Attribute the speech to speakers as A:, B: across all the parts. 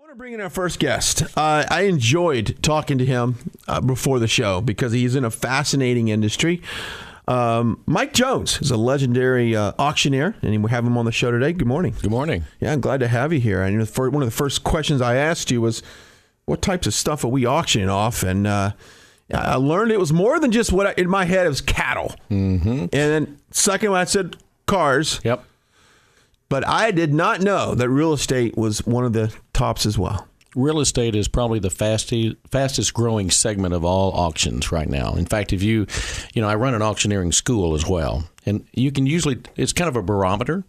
A: want to bring in our first guest. I enjoyed talking to him before the show because he's in a fascinating industry. Mike Jones is a legendary auctioneer, and we have him on the show today. Good morning.
B: Good morning.
A: Yeah, I'm glad to have you here. And one of the first questions I asked you was, what types of stuff are we auctioning off? And I learned it was more than just in my head, it was cattle. Mm-hmm. And then second, when I said cars.
B: Yep.
A: But I did not know that real estate was one of the tops as well.
B: Real estate is probably the fastest growing segment of all auctions right now. In fact, I run an auctioneering school as well. And you can it's kind of a barometer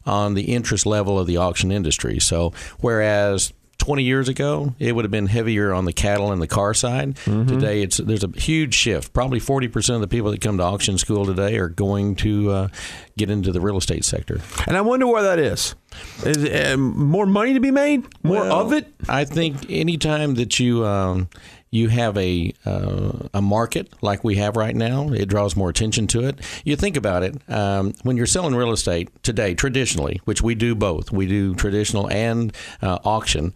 B: on the interest level of the auction industry. So whereas 20 years ago, it would have been heavier on the cattle and the car side. Mm-hmm. Today, there's a huge shift. Probably 40% of the people that come to auction school today are going to get into the real estate sector.
A: And I wonder why that is. Is it, more money to be made? More of it?
B: I think anytime that you have a market like we have right now, it draws more attention to it. You think about it, when you're selling real estate today, traditionally, which we do both, we do traditional and auction,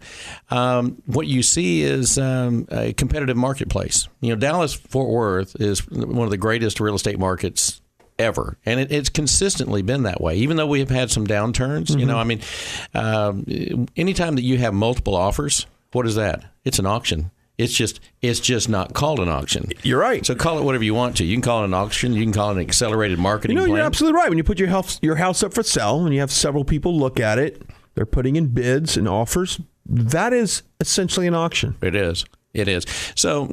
B: what you see is a competitive marketplace. Dallas-Fort Worth is one of the greatest real estate markets ever. And it's consistently been that way, even though we have had some downturns. Mm-hmm. Anytime that you have multiple offers, what is that? It's an auction. It's just not called an auction.
A: You're right.
B: So call it whatever you want to. You can call it an auction. You can call it an accelerated marketing plan.
A: You're absolutely right. When you put your house up for sale and you have several people look at it, they're putting in bids and offers. That is essentially an auction.
B: It is. It is. So,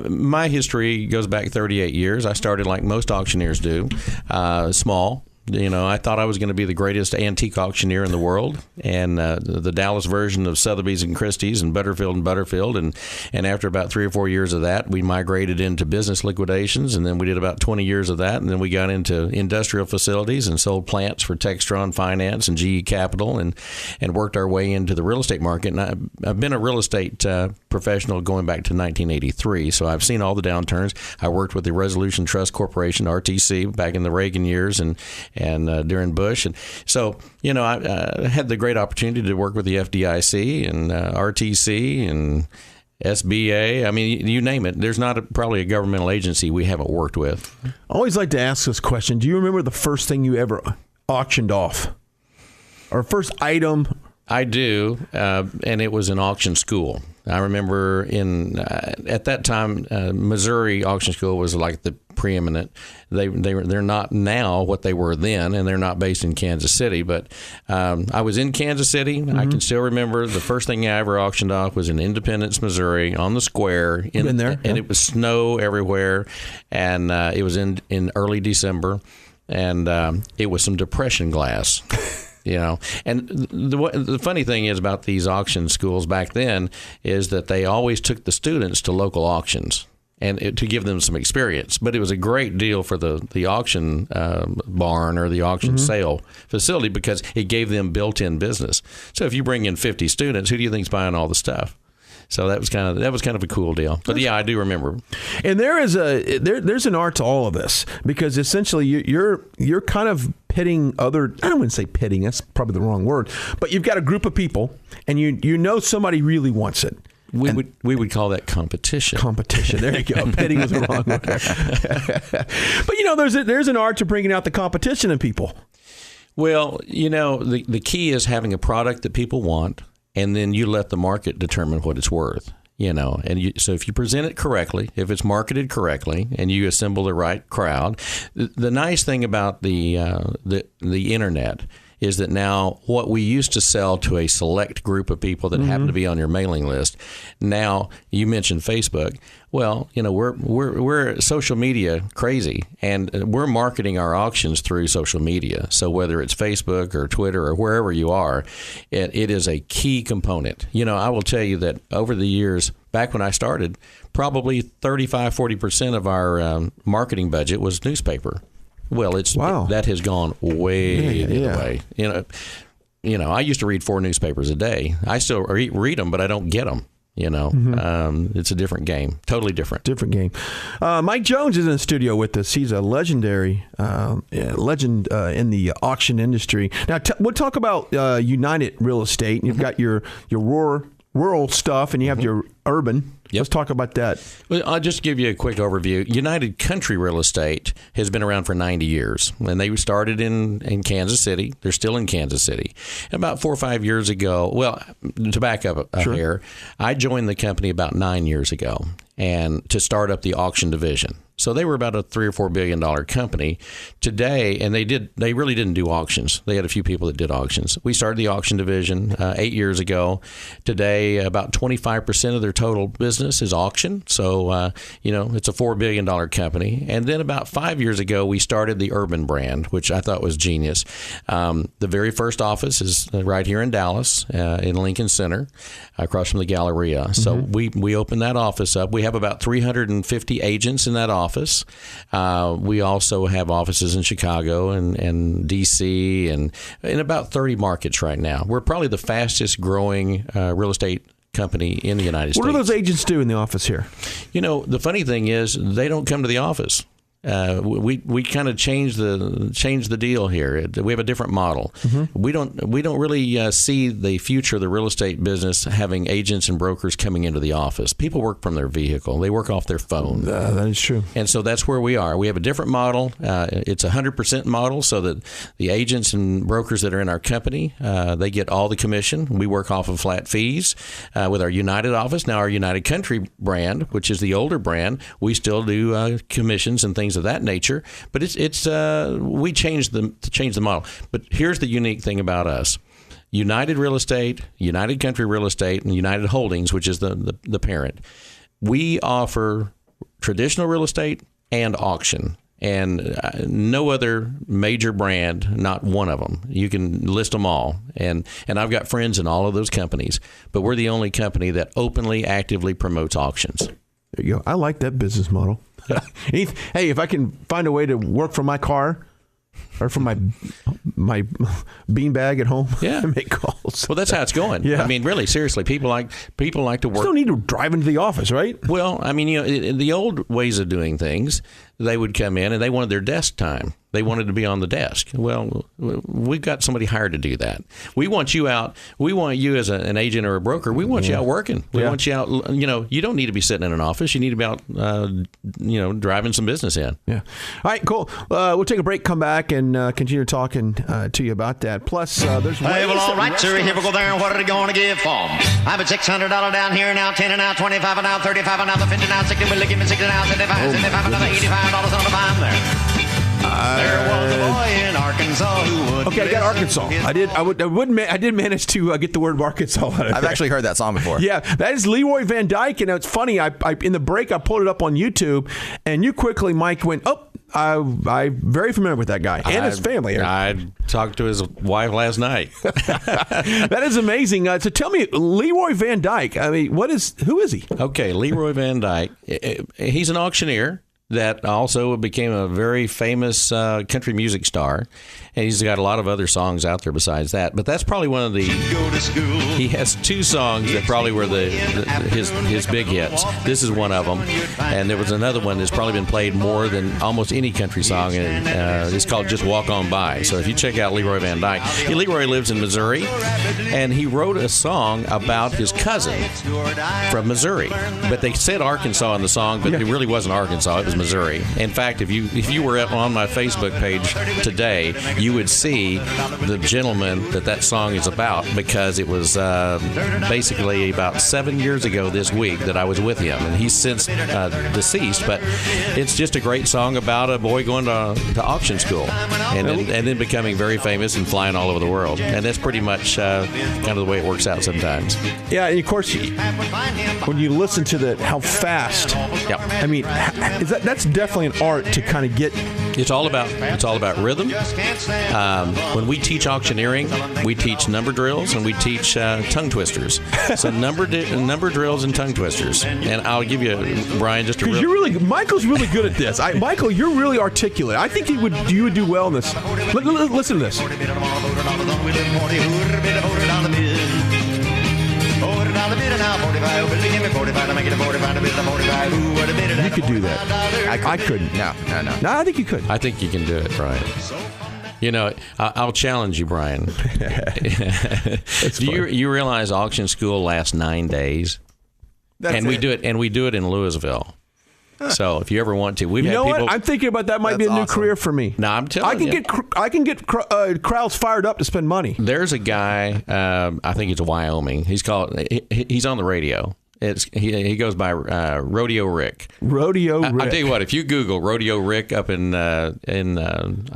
B: my history goes back 38 years. I started like most auctioneers do, small. I thought I was going to be the greatest antique auctioneer in the world, and the Dallas version of Sotheby's and Christie's and Butterfield. And after about 3 or 4 years of that, we migrated into business liquidations, and then we did about 20 years of that, and then we got into industrial facilities and sold plants for Textron Finance and GE Capital, and worked our way into the real estate market. And I've been a real estate professional going back to 1983, so I've seen all the downturns. I worked with the Resolution Trust Corporation, RTC, back in the Reagan years, and during Bush. And so, I had the great opportunity to work with the FDIC and RTC and SBA. I mean, you name it. There's not probably a governmental agency we haven't worked with.
A: I always like to ask this question. Do you remember the first thing you ever auctioned off? Or first item?
B: I do, and it was an auction school. I remember at that time, Missouri auction school was like the preeminent. They're not now what they were then, and they're not based in Kansas City. But I was in Kansas City. Mm-hmm. I can still remember the first thing I ever auctioned off was in Independence, Missouri, on the square.
A: Been there,
B: and it was snow everywhere, and it was in early December, and it was some depression glass. And the funny thing is about these auction schools back then is that they always took the students to local auctions and to give them some experience. But it was a great deal for the auction barn or the auction mm-hmm. sale facility because it gave them built-in business. So if you bring in 50 students, who do you think's buying all the stuff? So that was kind of a cool deal. But yeah, I do remember.
A: And there's an art to all of this because essentially you're kind of pitting I don't want to say pitting, that's probably the wrong word, but you've got a group of people and you know somebody really wants it.
B: We would call that competition.
A: Competition. There you go. Pitting was the wrong word. But there's an art to bringing out the competition in people.
B: Well, the key is having a product that people want. And then you let the market determine what it's worth, so if you present it correctly, if it's marketed correctly, and you assemble the right crowd, the nice thing about the internet is that now what we used to sell to a select group of people that mm-hmm. happen to be on your mailing list, now you mentioned Facebook. Well, we're social media crazy, and we're marketing our auctions through social media. So whether it's Facebook or Twitter or wherever you are, it is a key component. I will tell you that over the years, back when I started, probably 35-40% of our marketing budget was newspaper. Well, that has gone way away. I used to read 4 newspapers a day. I still read them, but I don't get them. Mm-hmm. It's a different game, totally different.
A: Different game. Mike Jones is in the studio with us. He's a legendary legend in the auction industry. Now, we'll talk about United Real Estate. You've got your Roar rural stuff and you have your urban.
B: Yep.
A: Let's talk about that.
B: Well, I'll just give you a quick overview. United Country Real Estate has been around for 90 years, and they started in Kansas City. They're still in Kansas City. About 4 or 5 years ago, well, to back up here, I joined the company about 9 years ago and to start up the auction division. So they were about a $3 or $4 billion company today, and they really didn't do auctions. They had a few people that did auctions. We started the auction division 8 years ago. Today, about 25% of their total business is auction. So it's a $4 billion company. And then about 5 years ago, we started the Urban brand, which I thought was genius. The very first office is right here in Dallas, in Lincoln Center, across from the Galleria. So we opened that office up. We have about 350 agents in that office. We also have offices in Chicago and D.C. and in about 30 markets right now. We're probably the fastest growing real estate company in the United States.
A: What do those agents do in the office here?
B: The funny thing is they don't come to the office. We kind of change the deal here. We have a different model. We don't really see the future of the real estate business having agents and brokers coming into the office. People work from their vehicle. They work off their phone.
A: That is true.
B: And so that's where we are. We have a different model. It's a 100% model, so that the agents and brokers that are in our company, they get all the commission. We work off of flat fees with our United office. Now our United Country brand, which is the older brand, we still do commissions and things of that nature, but we changed the model. But here's the unique thing about us: United Real Estate, United Country Real Estate, and United Holdings, which is the parent. We offer traditional real estate and auction, and no other major brand, not one of them. You can list them all, and I've got friends in all of those companies, but we're the only company that openly, actively promotes auctions.
A: There you go. I like that business model. Hey, if I can find a way to work from my car or from my beanbag at home, make calls.
B: Well, that's how it's going. I mean, really, seriously, people like to work.
A: You don't need to drive into the office, right?
B: Well, I mean, in the old ways of doing things, they would come in and they wanted their desk time. They wanted to be on the desk. Well, we've got somebody hired to do that. We want you out. We want you as an agent or a broker. We want you out working. We want you out. You don't need to be sitting in an office. You need to be out, driving some business in. Yeah.
A: All right, cool. We'll take a break, come back, and continue talking to you about that. Plus, there's
C: hey, well, all right, sir. Here we go there. And what are they going to give for 'em? I have a $600 down here now, 10 and now, 25 and now, 35 and now, the 50 now, 60. Will they give me 60 now, 75, 75 another $85 on the time there. There was a boy in Arkansas who would.
A: Okay, I got Arkansas. I did manage to get the word Arkansas out of it.
D: I've actually heard that song before.
A: Yeah, that is Leroy Van Dyke, and it's funny. I in the break I pulled it up on YouTube, and you quickly, Mike, went, I'm very familiar with that guy and his family.
B: I talked to his wife last night.
A: That is amazing. So tell me, Leroy Van Dyke. I mean, who is he?
B: Okay, Leroy Van Dyke. He's an auctioneer that also became a very famous country music star. And he's got a lot of other songs out there besides that. But that's probably one of the... He has two songs that probably were his big hits. This is one of them. And there was another one that's probably been played more than almost any country song. And it's called Just Walk On By. So if you check out Leroy Van Dyke, Leroy lives in Missouri. And he wrote a song about his cousin from Missouri. But they said Arkansas in the song, but it really wasn't Arkansas. It was Missouri. In fact, if you were on my Facebook page today, you would see the gentleman that song is about, because it was basically about 7 years ago this week that I was with him, and he's since deceased. But it's just a great song about a boy going to auction school and then becoming very famous and flying all over the world. And that's pretty much kind of the way it works out sometimes.
A: Yeah, and of course, when you listen to how fast, I mean, that's definitely an art to kind of get.
B: It's all about rhythm. When we teach auctioneering, we teach number drills and we teach tongue twisters. So number drills and tongue twisters. And I'll give you, Brian, just a
A: Michael's really good at this. Michael, you're really articulate. I think you would do well in this. Listen to this. You could do that. I couldn't.
D: No.
A: No, I think you could.
B: I think you can do it, Brian. You know, I'll challenge you, Brian. Do you realize auction school lasts 9 days? We do it in Louisville. So if you ever want to, we've had people.
A: What? I'm thinking about that might be a new career for me.
B: No, I'm telling you.
A: I can get crowds fired up to spend money.
B: There's a guy, I think it's Wyoming. He's on the radio. He goes by Rodeo Rick.
A: Rodeo Rick.
B: I'll tell you what, if you Google Rodeo Rick up in I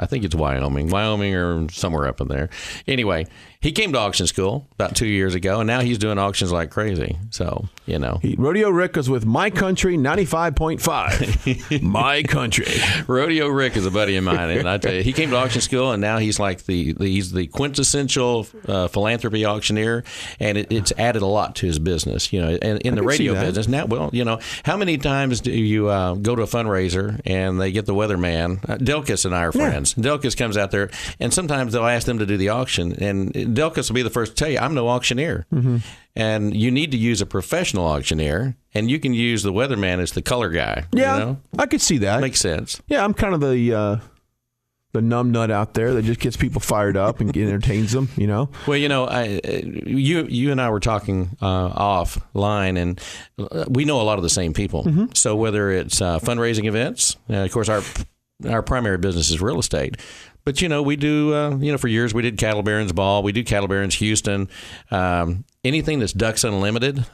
B: think it's Wyoming or somewhere up in there. Anyway, he came to auction school about 2 years ago, and now he's doing auctions like crazy. So, you know.
A: Rodeo Rick was with My Country 95.5. My Country.
B: Rodeo Rick is a buddy of mine, and I tell you, he came to auction school, and now he's like he's the quintessential philanthropy auctioneer, and it's added a lot to his business, you know, and in the radio business. Now, well, you know, how many times do you go to a fundraiser and they get the weatherman? Delkus and I are friends. Yeah. Delkus comes out there, and sometimes they'll ask them to do the auction, and Delkus will be the first to tell you, I'm no auctioneer. Mm-hmm. And you need to use a professional auctioneer, and you can use the weatherman as the color guy.
A: Yeah,
B: you know?
A: I could see that.
B: Makes sense.
A: Yeah, I'm kind of the numb nut out there that just gets people fired up and entertains them, you know?
B: Well, you know, you and I were talking offline, and we know a lot of the same people. Mm-hmm. So whether it's fundraising events, of course, our primary business is real estate. But, you know, we do, for years we did Cattle Barons Ball. We do Cattle Barons Houston. Anything that's Ducks Unlimited,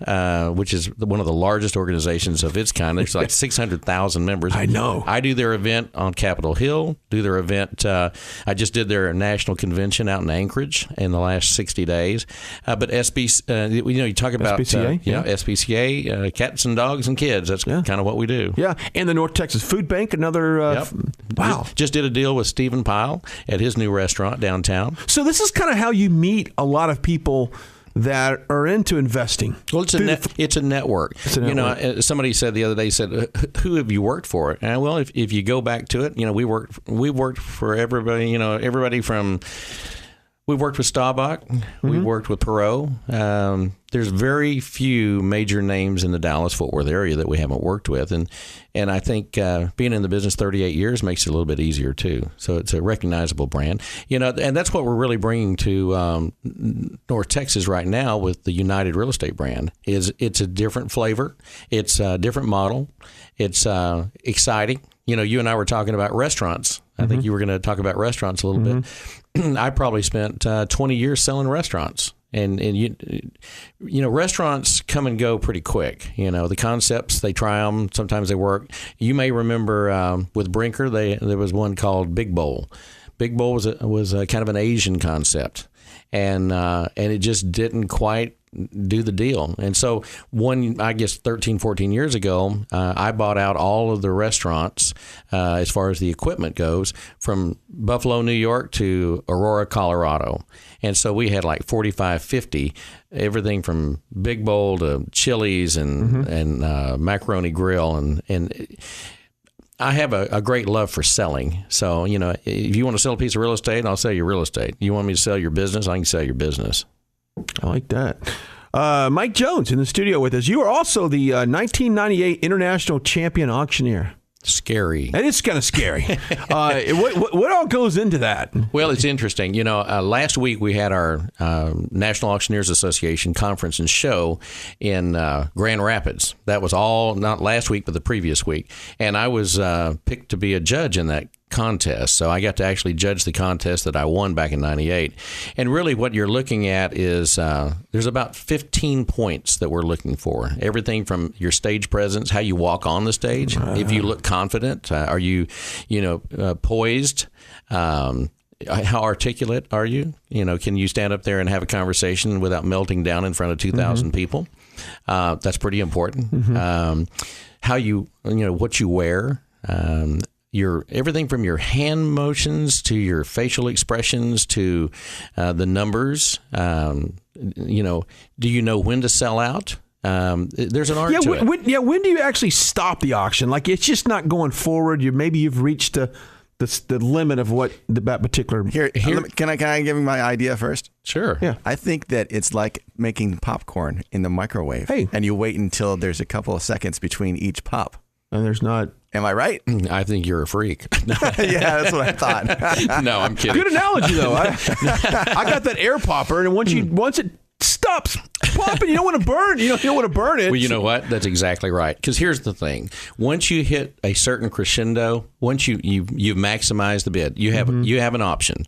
B: which is one of the largest organizations of its kind. There's like 600,000 members.
A: I know.
B: I do their event on Capitol Hill, do their event. I just did their national convention out in Anchorage in the last 60 days. But SBC, you talk about
A: SPCA,
B: SPCA, cats and dogs and kids. That's kind of what we do.
A: Yeah, and the North Texas Food Bank, another. Wow.
B: Just did a deal with Stephen Pyle at his new restaurant downtown.
A: So this is kind of how you meet a lot of people that are into investing.
B: Well, it's a network. It's a network. You know, somebody said the other day, who have you worked for? And well, if you go back to it, you know, we worked for everybody, you know, we worked with Staubach. Mm-hmm. We worked with Perot. There's very few major names in the Dallas-Fort Worth area that we haven't worked with. And I think being in the business 38 years makes it a little bit easier, too. So it's a recognizable brand. You know, and that's what we're really bringing to North Texas right now with the United Real Estate brand. It's a different flavor. It's a different model. It's exciting. You know, you and I were talking about restaurants. I think you were going to talk about restaurants a little bit. I probably spent 20 years selling restaurants. And you know, restaurants come and go pretty quick. You know, the concepts, they try them. Sometimes they work. You may remember with Brinker, there was one called Big Bowl. Big Bowl was a kind of an Asian concept. And it just didn't quite do the deal. And so 13, 14 years ago, I bought out all of the restaurants as far as the equipment goes from Buffalo, New York to Aurora, Colorado. And so we had like 45, 50, everything from Big Bowl to Chili's and Macaroni Grill. And I have a great love for selling. So, you know, if you want to sell a piece of real estate, I'll sell you real estate. You want me to sell your business, I can sell your business.
A: I like that. Mike Jones in the studio with us. You are also the 1998 International Champion Auctioneer.
B: Scary.
A: It is kind of scary. What all goes into that?
B: Well, it's interesting. You know, last week we had our National Auctioneers Association conference and show in Grand Rapids. That was all, not last week, but the previous week. And I was picked to be a judge in that contest. So I got to actually judge the contest that I won back in 98. And really what you're looking at is there's about 15 points that we're looking for. Everything from your stage presence, how you walk on the stage, if you look confident, are you poised, how articulate are you? You know, can you stand up there and have a conversation without melting down in front of 2,000 people? That's pretty important. How what you wear, everything from your hand motions to your facial expressions to the numbers. Do you know when to sell out? There's an art to it.
A: When do you actually stop the auction? Like, it's just not going forward. Maybe you've reached the limit of what that particular.
D: Here, can I give you my idea first?
B: Sure.
A: Yeah.
D: I think that it's like making popcorn in the microwave.
A: Hey.
D: And you wait until there's a couple of seconds between each pop.
A: And there's not.
D: Am I right?
B: I think you're a freak.
D: Yeah, that's what I thought.
B: No, I'm kidding.
A: Good analogy, though. I got that air popper, and once it stops popping, you don't want to burn. You don't want to burn it.
B: Well, you know what? That's exactly right. Because here's the thing: once you hit a certain crescendo, once you've maximized the bid, you have an option.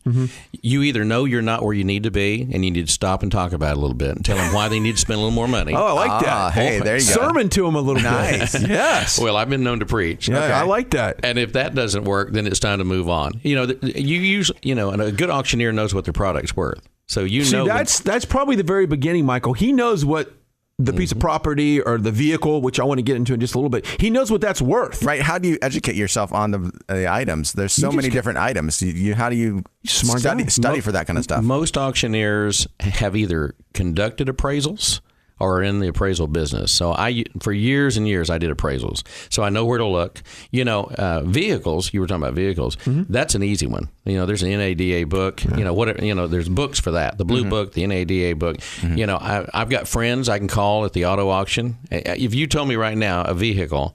B: You either know you're not where you need to be, and you need to stop and talk about it a little bit and tell them why they need to spend a little more money.
A: Oh, I like that.
D: Hey, there you go.
A: Sermon to them a little
D: Nice.
A: bit. Yes.
B: Well, I've been known to preach.
A: Yeah,
D: Okay.
A: I like that.
B: And if that doesn't work, then it's time to move on. You know, and a good auctioneer knows what their product's worth. So
A: that's probably the very beginning, Michael. He knows what the piece of property or the vehicle, which I want to get into in just a little bit. He knows what that's worth.
D: Right? How do you educate yourself on the items? There's so many different items. How do you study for that kind of stuff?
B: Most auctioneers have either conducted appraisals or are in the appraisal business. So for years and years, I did appraisals. So I know where to look. You know, vehicles, you were talking about vehicles. That's an easy one. You know, there's an NADA book, there's books for that. The blue book, the NADA book. You know, I've got friends I can call at the auto auction. If you told me right now a vehicle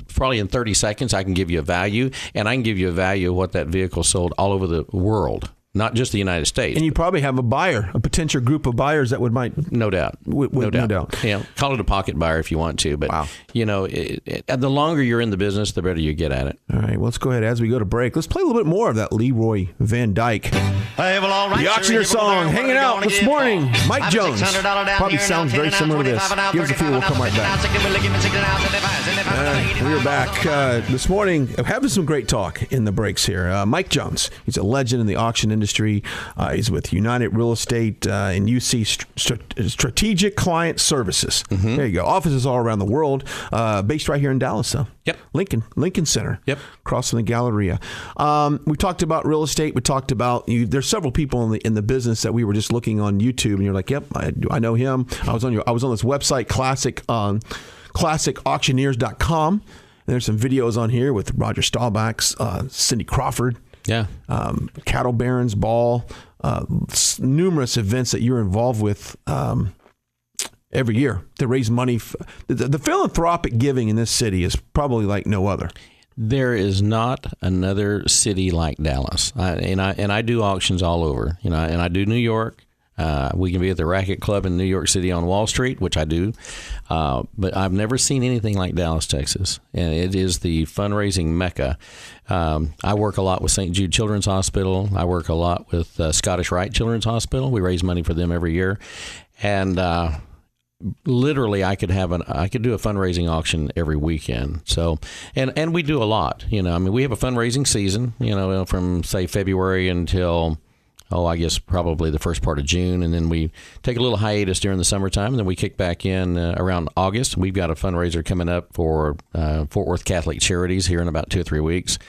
B: probably in 30 seconds, I can give you a value, and I can give you a value of what that vehicle sold all over the world. Not just the United States.
A: And you probably have a potential group of buyers that might.
B: No doubt. No doubt. Yeah, call it a pocket buyer if you want to. But, you know, the longer you're in the business, the better you get at it.
A: All right, well, let's go ahead as we go to break. Let's play a little bit more of that Leroy Van Dyke.
C: Hey, well, all right,
A: The Auctioneer song, hanging out this morning. Mike Jones. Probably sounds very similar to this. Give us a few, we'll come right back. We are back this morning having some great talk in the breaks here. Mike Jones, he's a legend in the auction industry. He's with United Real Estate and UC Strategic Client Services. There you go. Offices all around the world, based right here in Dallas, though.
B: Yep.
A: Lincoln Center.
B: Yep.
A: Across from the Galleria. We talked about real estate. We talked about there's several people in the business that we were just looking on YouTube, and you're like, yep, I know him. I was on this website, classicauctioneers.com. There's some videos on here with Roger Staubach's, Cindy Crawford.
B: Yeah.
A: Cattle Barons Ball, numerous events that you're involved with every year to raise money. The philanthropic giving in this city is probably like no other.
B: There is not another city like Dallas. I do auctions all over, and I do New York. We can be at the Racket Club in New York City on Wall Street, which I do. But I've never seen anything like Dallas, Texas. And it is the fundraising mecca. I work a lot with St. Jude Children's Hospital. I work a lot with Scottish Rite Children's Hospital. We raise money for them every year. And literally I could do a fundraising auction every weekend. So, and we do a lot, we have a fundraising season, from say February until, I guess probably the first part of June. And then we take a little hiatus during the summertime, and then we kick back in around August. We've got a fundraiser coming up for Fort Worth Catholic Charities here in about 2 or 3 weeks.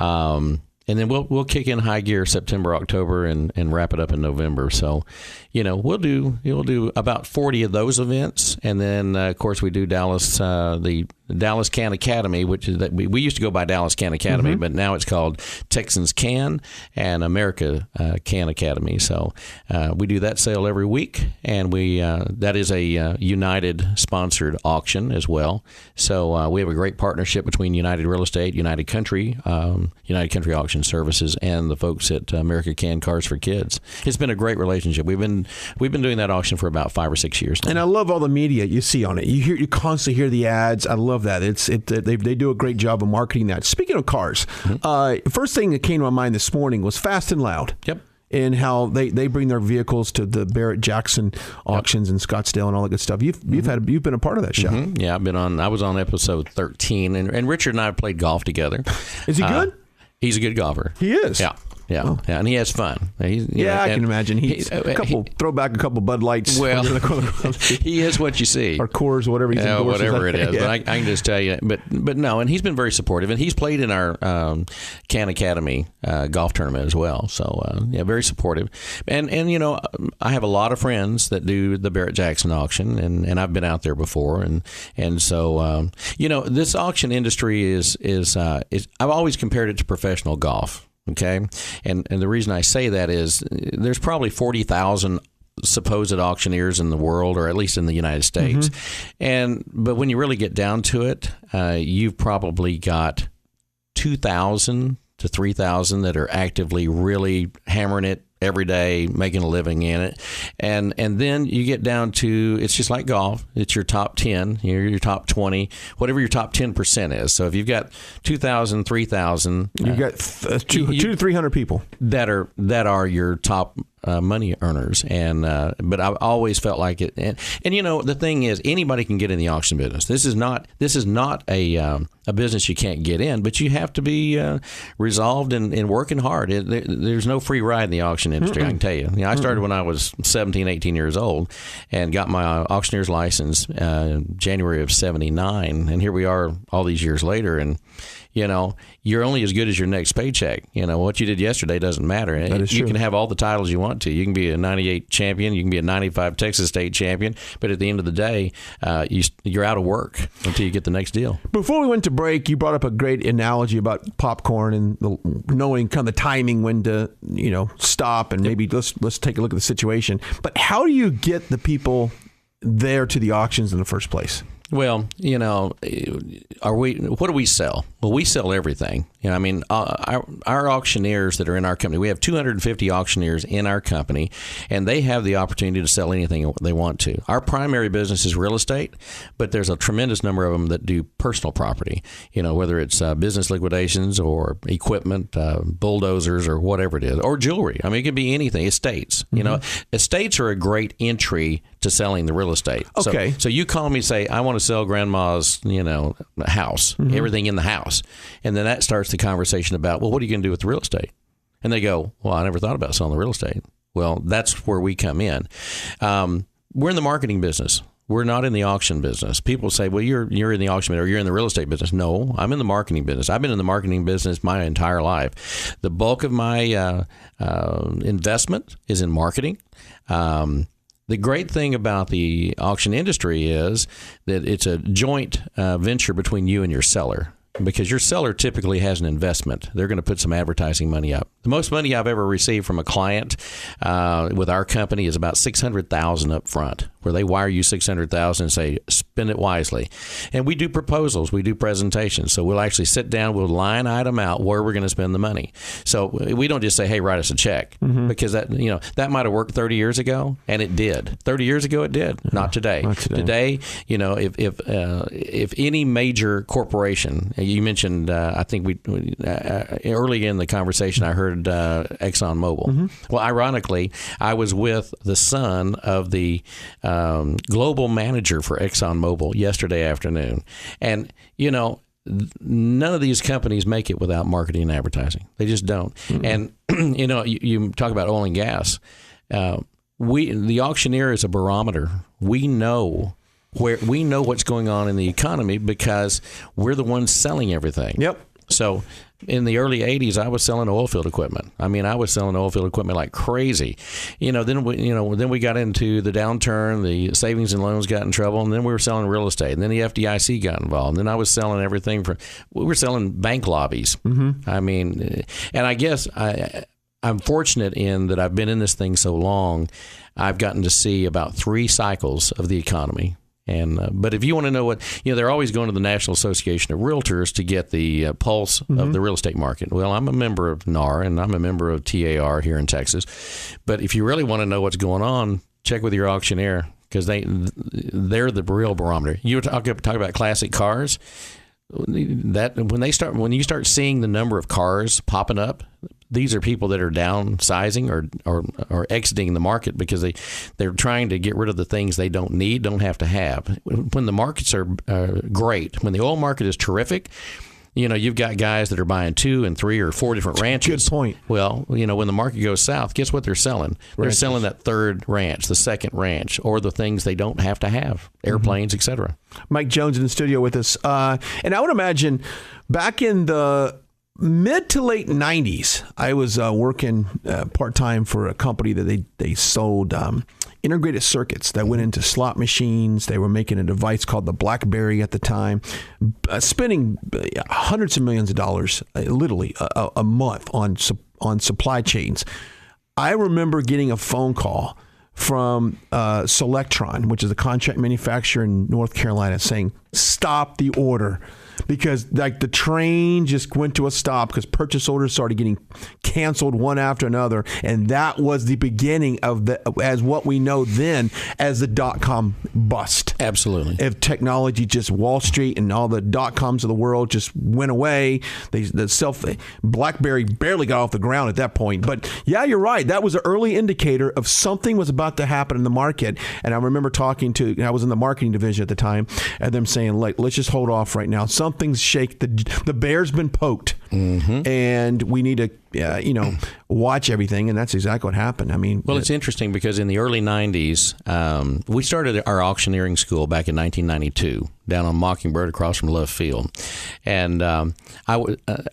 B: And then we'll kick in high gear September, October, and wrap it up in November. So, we'll do about 40 of those events, and then of course we do Dallas, the Dallas Can Academy, which is that we used to go by Dallas Can Academy, but now it's called Texans Can and America Can Academy. So we do that sale every week, and that is a United sponsored auction as well. So we have a great partnership between United Real Estate, United Country Auction Services, and the folks at America Can Cars for Kids. It's been a great relationship. We've been doing that auction for about 5 or 6 years now.
A: And I love all the media you see on it. You constantly hear the ads. I love that. They do a great job of marketing that. Speaking of cars, first thing that came to my mind this morning was Fast and Loud.
B: Yep.
A: And how they bring their vehicles to the Barrett Jackson auctions in Scottsdale and all that good stuff. You've been a part of that show.
B: Yeah, I was on episode 13, and Richard and I played golf together.
A: Is he good?
B: He's a good golfer.
A: He is.
B: Yeah. Yeah, and he has fun.
A: I can imagine. Throw back a couple Bud Lights.
B: Well, he is what you see.
A: Or Coors, whatever he's endorses.
B: Whatever it is. Yeah. But I can just tell you. But no, and he's been very supportive. And he's played in our Can Academy golf tournament as well. So, very supportive. And I have a lot of friends that do the Barrett Jackson auction, and I've been out there before. And so, this auction industry is I've always compared it to professional golf. Okay. And the reason I say that is there's probably 40,000 supposed auctioneers in the world, or at least in the United States. But when you really get down to it, you've probably got 2,000 to 3,000 that are actively really hammering it every day, making a living in it. And then you get down to, it's just like golf. It's your top 10, your top 20, whatever your top 10% is. So if you've got 2,000, 3,000.
A: You've got 200 to 300 people.
B: That are your top money earners. And but I've always felt like it. And the thing is, anybody can get in the auction business. This is not a business you can't get in, but you have to be resolved and working hard. There's no free ride in the auction industry, I can tell you. I started when I was 17, 18 years old and got my auctioneer's license January of 79. And here we are all these years later. And you're only as good as your next paycheck. What you did yesterday doesn't matter.
A: That is true.
B: You can have all the titles you want to. You can be a 98 champion. You can be a 95 Texas State champion. But at the end of the day, you're out of work until you get the next deal.
A: Before we went to break, you brought up a great analogy about popcorn and knowing kind of the timing when to, stop and maybe let's take a look at the situation. But how do you get the people there to the auctions in the first place?
B: Well, what do we sell? Well, we sell everything. Our auctioneers that are in our company, we have 250 auctioneers in our company, and they have the opportunity to sell anything they want to. Our primary business is real estate, but there's a tremendous number of them that do personal property, whether it's business liquidations or equipment, bulldozers or whatever it is, or jewelry. It could be anything. Estates. Estates are a great entry to selling the real estate.
A: Okay.
B: So you call me and say, I want to sell grandma's, house, everything in the house. And then that starts the conversation about, well, what are you going to do with the real estate? And they go, well, I never thought about selling the real estate. Well, that's where we come in. We're in the marketing business. We're not in the auction business. People say, well, you're in the auction business or you're in the real estate business. No, I'm in the marketing business. I've been in the marketing business my entire life. The bulk of my investment is in marketing. The great thing about the auction industry is that it's a joint venture between you and your seller, because your seller typically has an investment. They're going to put some advertising money up. The most money I've ever received from a client with our company is about $600,000 up front, where they wire you $600,000 and say, spend it wisely. And we do proposals, we do presentations. So we'll actually sit down, we'll line item out where we're going to spend the money. So we don't just say, hey, write us a check, because that might have worked 30 years ago, and it did. 30 years ago, it did. Not today.
A: Not today.
B: Today, if any major corporation, you mentioned, I think early in the conversation, I heard ExxonMobil. Well, ironically, I was with the son of the global manager for ExxonMobil yesterday afternoon. And, none of these companies make it without marketing and advertising. They just don't. And, you talk about oil and gas. The auctioneer is a barometer. We know what's going on in the economy because we're the ones selling everything.
A: Yep.
B: So in the early 80s, I was selling oil field equipment. I was selling oil field equipment like crazy. Then we got into the downturn, the savings and loans got in trouble, and then we were selling real estate. And then the FDIC got involved. And then I was selling everything we were selling bank lobbies. And I guess I'm fortunate in that I've been in this thing so long. I've gotten to see about 3 cycles of the economy. And but if you want to know what, they're always going to the National Association of Realtors to get the pulse of the real estate market. Well, I'm a member of NAR and I'm a member of TAR here in Texas. But if you really want to know what's going on, check with your auctioneer, because they're the real barometer. You talk about classic cars. When you start seeing the number of cars popping up, these are people that are downsizing or exiting the market because they're trying to get rid of the things they don't need, don't have to have. When the markets are great, when the oil market is terrific, you've got guys that are buying 2 and 3 or 4 different ranches.
A: Good point.
B: Well, when the market goes south, guess what they're selling? They're selling that 3rd ranch, the 2nd ranch, or the things they don't have to have, airplanes, etc.
A: Mike Jones in the studio with us. And I would imagine back in the mid to late 90s, I was working part-time for a company that they sold integrated circuits that went into slot machines. They were making a device called the BlackBerry at the time, spending hundreds of millions of dollars, literally a month on supply chains. I remember getting a phone call from Selectron, which is a contract manufacturer in North Carolina, saying stop the order. Because like the train just went to a stop because purchase orders started getting canceled one after another, and that was the beginning of as what we know then as the .com bust.
B: Absolutely.
A: If technology just Wall Street and all the .coms of the world just went away, BlackBerry barely got off the ground at that point. But yeah, you're right. That was an early indicator of something was about to happen in the market. And I remember I was in the marketing division at the time, and them saying, like, let's just hold off right now. Something's shake. The bear's been poked, and we need to, watch everything. And that's exactly what happened. I mean,
B: well, it's interesting because in the early 90s, we started our auctioneering school back in 1992 down on Mockingbird across from Love Field. And a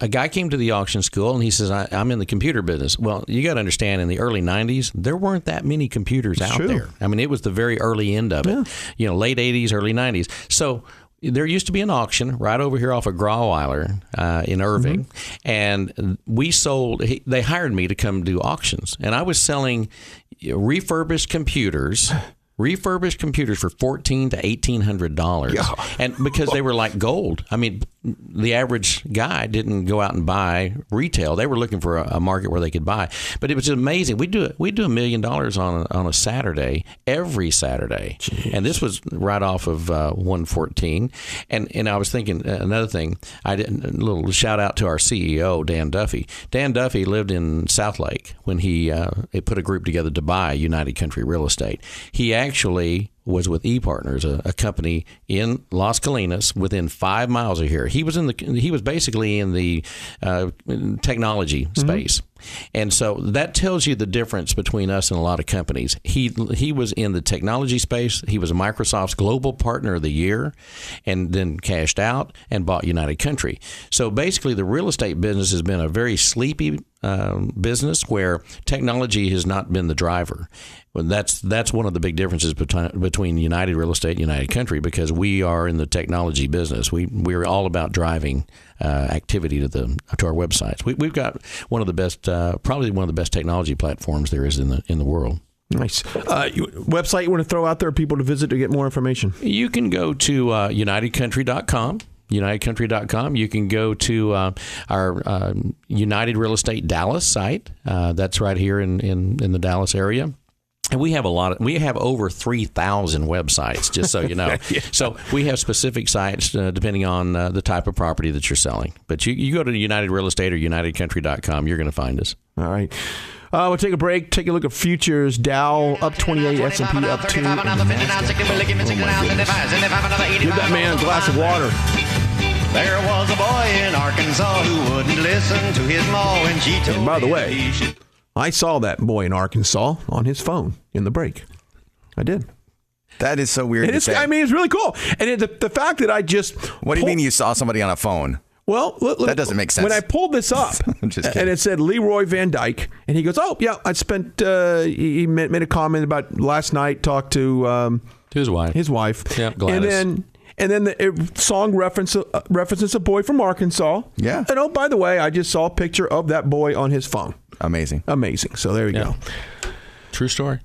B: guy came to the auction school and he says, I'm in the computer business. Well, you got to understand, in the early 90s, there weren't that many computers out there. I mean, it was the very early end of it, late 80s, early 90s. So there used to be an auction right over here off of Grauweiler in Irving, and they hired me to come do auctions, and I was selling refurbished computers for $1,400 to $1,800, and because they were like gold. I mean, the average guy didn't go out and buy retail; they were looking for a market where they could buy. But it was amazing. We do $1 million on a Saturday, every Saturday. Jeez. And this was right off of 114. And I was thinking another thing. A little shout out to our CEO, Dan Duffy. Dan Duffy lived in South Lake when he put a group together to buy United Country Real Estate. He actually was with ePartners, a company in Las Colinas, within 5 miles of here. He was basically in the technology space. And so that tells you the difference between us and a lot of companies. He was in the technology space. He was Microsoft's Global Partner of the Year, and then cashed out and bought United Country. So basically, the real estate business has been a very sleepy business where technology has not been the driver. Well, that's one of the big differences between United Real Estate and United Country, because we are in the technology business. We're all about driving activity to our websites. We've got one of the best, probably one of the best technology platforms there is in the world.
A: Nice. Website you want to throw out there for people to visit to get more information?
B: You can go to unitedcountry.com. UnitedCountry.com. You can go to our United Real Estate Dallas site. That's right here in the Dallas area. And we have over 3,000 websites, just so you know. Yeah. So we have specific sites depending on the type of property that you're selling. But you go to United Real Estate or UnitedCountry.com, you're going to find us. All right.
A: We'll take a break, take a look at futures. Dow up 28, S&P up 2. Give that man a glass of water.
C: There was a boy in Arkansas who wouldn't listen to his ma when she told him.
A: And by the way, I saw that boy in Arkansas on his phone in the break. I did.
D: That is so weird to say.
A: I mean, it's really cool. And the fact that I just...
D: What do you mean you saw somebody on a phone?
A: Well,
D: that doesn't make sense.
A: When I pulled this up, and it said Leroy Van Dyke, and he goes, "Oh yeah, I spent." He made a comment about last night. Talked to
B: his wife.
A: Yeah, Gladys. And then the song references a boy from Arkansas.
D: Yeah.
A: And oh, by the way, I just saw a picture of that boy on his phone.
D: Amazing.
A: So there you go.
B: True story.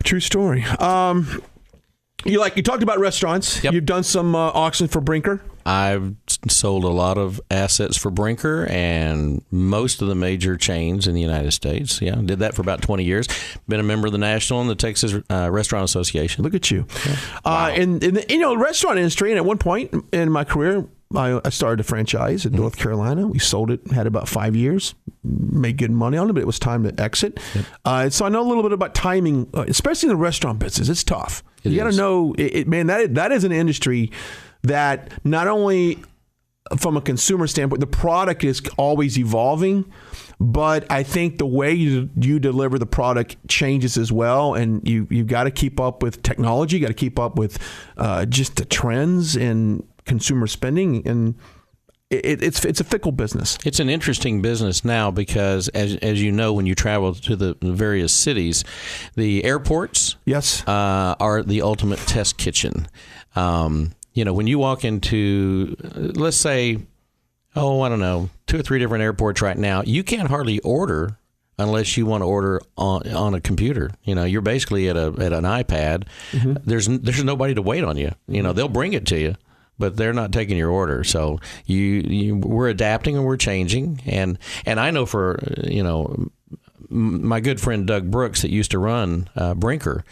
A: You talked about restaurants.
B: Yep.
A: You've done some auctions for Brinker.
B: I've sold a lot of assets for Brinker and most of the major chains in the United States. Yeah, did that for about 20 years. Been a member of the National and the Texas Restaurant Association.
A: Look at you.
B: Yeah. Wow.
A: In the restaurant industry, and at one point in my career, I started a franchise in North Carolina. We sold it, had about 5 years, made good money on it, but it was time to exit. Yep. So I know a little bit about timing, especially in the restaurant business. It's tough. You got to know, man, that is an industry that not only from a consumer standpoint, the product is always evolving, but I think the way you deliver the product changes as well. And you've got to keep up with technology, you got to keep up with just the trends in consumer spending. And it's a fickle business.
B: It's an interesting business now because, as you know, when you travel to the various cities, the airports are the ultimate test kitchen. When you walk into, let's say, I don't know, 2 or 3 different airports right now, you can't hardly order unless you want to order on a computer. You're basically at an iPad. There's nobody to wait on you. They'll bring it to you, but they're not taking your order. So we're adapting and we're changing. And I know for my good friend Doug Brooks that used to run Brinker,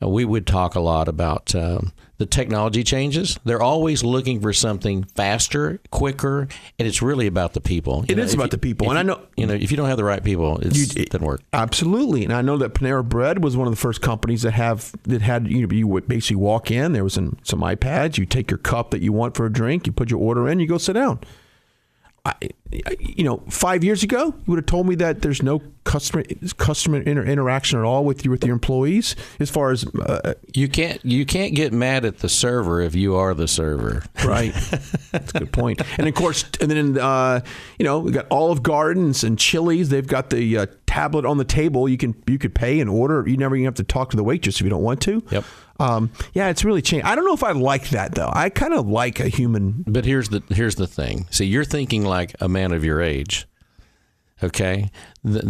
B: we would talk a lot about the technology changes. They're always looking for something faster, quicker, and it's really about the people.
A: It is about the people. And I know,
B: if you don't have the right people, it doesn't work.
A: Absolutely. And I know that Panera Bread was one of the first companies that had you would basically walk in, there was some iPads, you take your cup that you want for a drink, you put your order in, you go sit down. 5 years ago, you would have told me that there's no customer interaction at all with your employees. As far as
B: you can't get mad at the server if you are the server,
A: right? That's a good point. And of course, and then we got Olive Gardens and Chili's. They've got the tablet on the table. You could pay and order. You never even have to talk to the waitress if you don't want to.
B: Yep.
A: It's really changed. I don't know if I like that though. I kind of like a human.
B: But here's the thing. See, you're thinking like a man of your age. Okay, the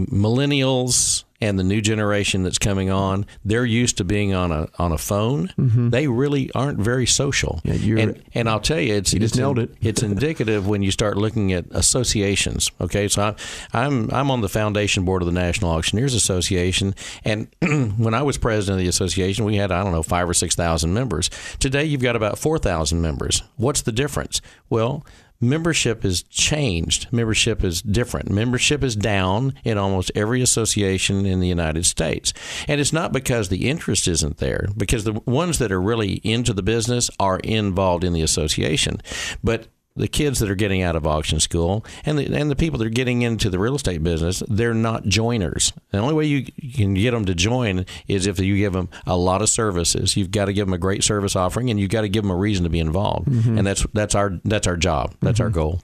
B: millennials and the new generation that's coming on, they're used to being on a phone. Mm-hmm. They really aren't very social. Yeah, and I'll tell you,
A: nailed it.
B: It's indicative when you start looking at associations. Okay, so I'm on the foundation board of the National Auctioneers Association, and when I was president of the association, we had 5,000 or 6,000 members. Today, you've got about 4,000 members. What's the difference? Well, membership has changed. Membership is different. Membership is down in almost every association in the United States. And it's not because the interest isn't there, because the ones that are really into the business are involved in the association. But the kids that are getting out of auction school and the people that are getting into the real estate business, they're not joiners. The only way you can get them to join is if you give them a lot of services. You've got to give them a great service offering, and you've got to give them a reason to be involved. Mm-hmm. And that's our job. That's our goal.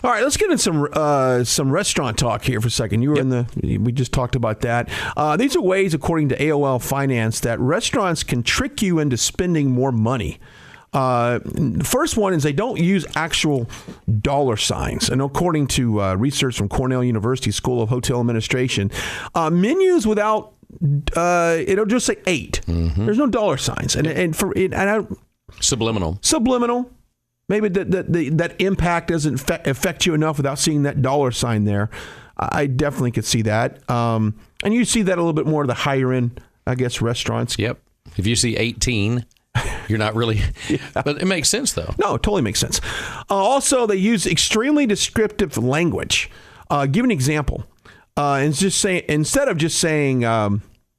A: All right, let's get in some restaurant talk here for a second. You were we just talked about that. These are ways, according to AOL Finance, that restaurants can trick you into spending more money. The first one is they don't use actual dollar signs. And according to research from Cornell University School of Hotel Administration, menus without, it'll just say 8. Mm-hmm. There's no dollar signs. Subliminal. Maybe that impact doesn't affect you enough without seeing that dollar sign there. I definitely could see that. And you see that a little bit more of the higher end, I guess, restaurants.
B: Yep. If you see 18... You're not really, but it makes sense though.
A: No, it totally makes sense. Also, they use extremely descriptive language. Give an example. And just say, instead of just saying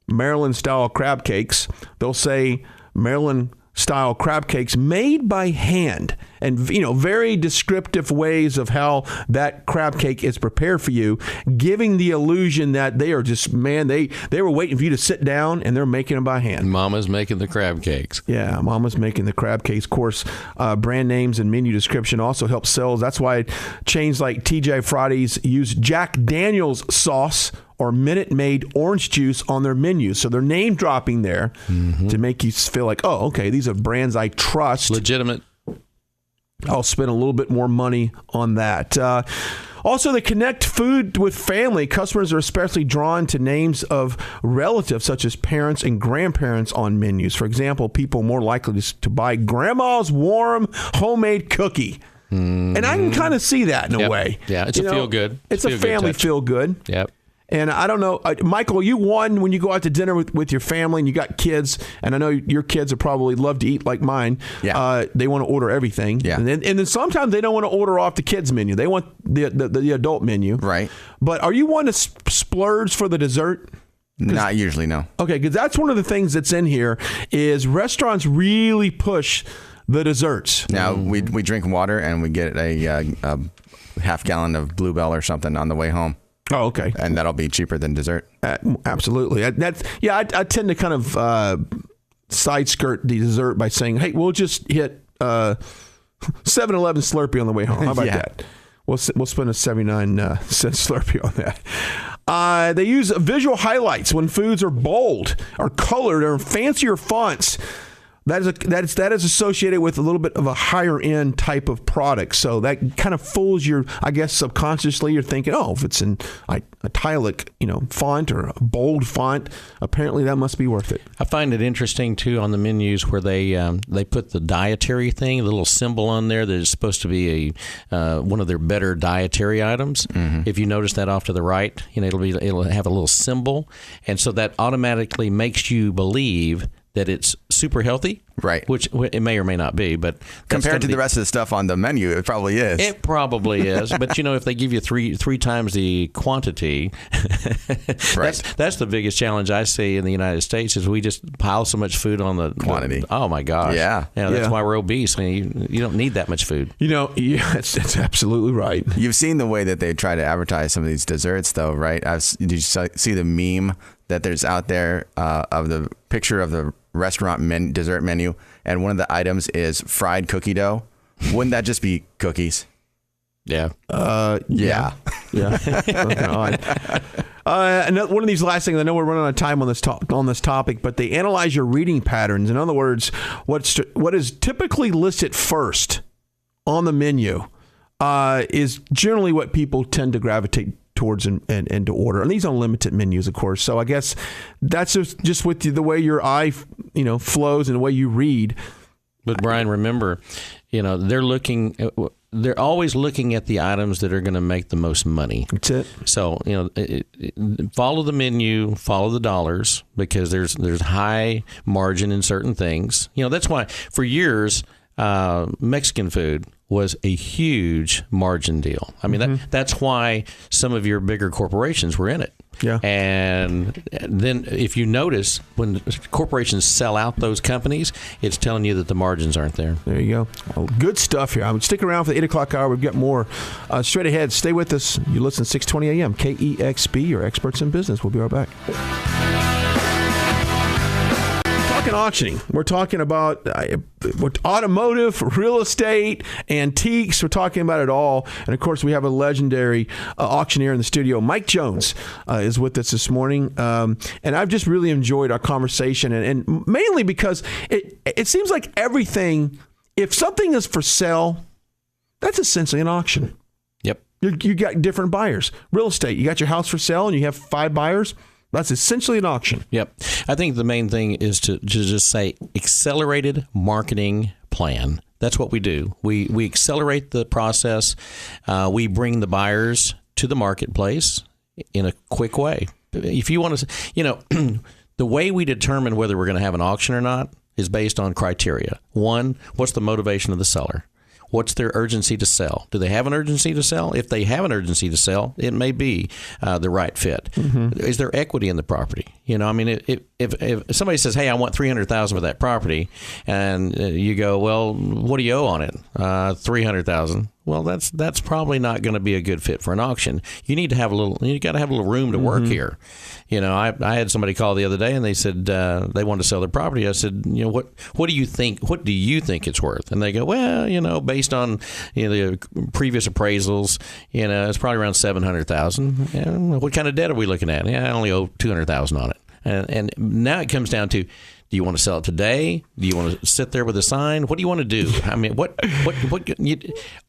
A: Maryland style crab cakes, they'll say Maryland style crab cakes made by hand, and very descriptive ways of how that crab cake is prepared for you, giving the illusion that they are just they were waiting for you to sit down and they're making them by hand.
B: Mama's making the crab cakes.
A: Yeah, Mama's making the crab cakes. Of course, brand names and menu description also help sales. That's why chains like TGI Fridays use Jack Daniel's sauce or Minute Maid orange juice on their menus. So they're name dropping there to make you feel like, oh, okay, these are brands I trust.
B: Legitimate.
A: I'll spend a little bit more money on that. Also, they connect food with family. Customers are especially drawn to names of relatives such as parents and grandparents on menus. For example, people more likely to buy grandma's warm homemade cookie. Mm-hmm. And I can kind of see that in a way.
B: Yeah, it's a feel good.
A: It's a family feel good.
B: Yep.
A: And I don't know, Michael, you one when you go out to dinner with your family and you got kids, and I know your kids would probably love to eat like mine. Yeah. They want to order everything. Yeah. And then sometimes they don't want to order off the kids menu. They want the adult menu.
D: Right.
A: But are you one to splurge for the dessert?
D: Not usually, no. Okay,
A: because that's one of the things that's in here is restaurants really push the desserts.
D: Now, we drink water and we get a half gallon of Bluebell or something on the way home.
A: Oh, okay.
D: And that'll be cheaper than dessert.
A: Absolutely. I tend to kind of side skirt the dessert by saying, hey, we'll just hit 7-Eleven Slurpee on the way home. How about that? We'll spend a 79-cent Slurpee on that. They use visual highlights when foods are bold or colored or fancier fonts. that is associated with a little bit of a higher end type of product. So that kind of fools your, I guess subconsciously you're thinking, oh, if it's in italic, font or a bold font, apparently that must be worth it.
B: I find it interesting too on the menus where they put the dietary thing, the little symbol on there that is supposed to be one of their better dietary items. Mm-hmm. If you notice that off to the right, it'll have a little symbol, and so that automatically makes you believe that it's super healthy,
D: right?
B: Which it may or may not be, but
D: compared to the rest of the stuff on the menu, it probably is.
B: It probably is, but if they give you three times the quantity,
D: right.
B: That's the biggest challenge I see in the United States is we just pile so much food on the
D: quantity.
B: Oh my gosh,
D: yeah,
B: that's why we're obese. I mean, you don't need that much food.
A: That's absolutely right.
D: You've seen the way that they try to advertise some of these desserts, though, right? Did you see the meme that there's out there of the picture of the restaurant dessert menu, and one of the items is fried cookie dough? Wouldn't that just be cookies?
B: Yeah.
A: Yeah. One of these last things, I know we're running out of time on this topic, but they analyze your reading patterns. In other words, what is typically listed first on the menu is generally what people tend to gravitate towards and to order. And these are unlimited menus, of course. So I guess that's just with the way your eye, flows and the way you read.
B: But Brian, remember, they're always looking at the items that are going to make the most money.
A: That's it.
B: So, follow the menu, follow the dollars, because there's high margin in certain things. That's why for years, Mexican food was a huge margin deal. I mean, that's why some of your bigger corporations were in it.
A: Yeah.
B: And then if you notice, when corporations sell out those companies, it's telling you that the margins aren't there.
A: There you go. Well, good stuff here. I would stick around for the 8 o'clock hour. We've got more straight ahead. Stay with us. You listen to 620 AM, KEXP, your experts in business. We'll be right back. Talking auctioning. We're talking about automotive, real estate, antiques. We're talking about it all. And of course, we have a legendary auctioneer in the studio. Mike Jones is with us this morning. And I've just really enjoyed our conversation, and mainly because it seems like everything, if something is for sale, that's essentially an auction.
B: Yep.
A: You got different buyers. Real estate, you got your house for sale and you have 5 buyers. That's essentially an auction.
B: Yep. I think the main thing is to just say accelerated marketing plan. That's what we do. We accelerate the process. We bring the buyers to the marketplace in a quick way. If you want to, the way we determine whether we're going to have an auction or not is based on criteria. 1, what's the motivation of the seller? What's their urgency to sell? Do they have an urgency to sell? If they have an urgency to sell, it may be the right fit. Mm-hmm. Is there equity in the property? If somebody says, "Hey, I want $300,000 for that property," and you go, "Well, what do you owe on it?" $300,000. Well, that's probably not going to be a good fit for an auction. You need to have you got to have a little room to work here. I had somebody call the other day and they said they wanted to sell their property. I said, what do you think? What do you think it's worth? And they go, well, based on the previous appraisals, it's probably around $700,000. What kind of debt are we looking at? I only owe $200,000 on it. And now it comes down to, do you want to sell it today? Do you want to sit there with a sign? What do you want to do? I mean, what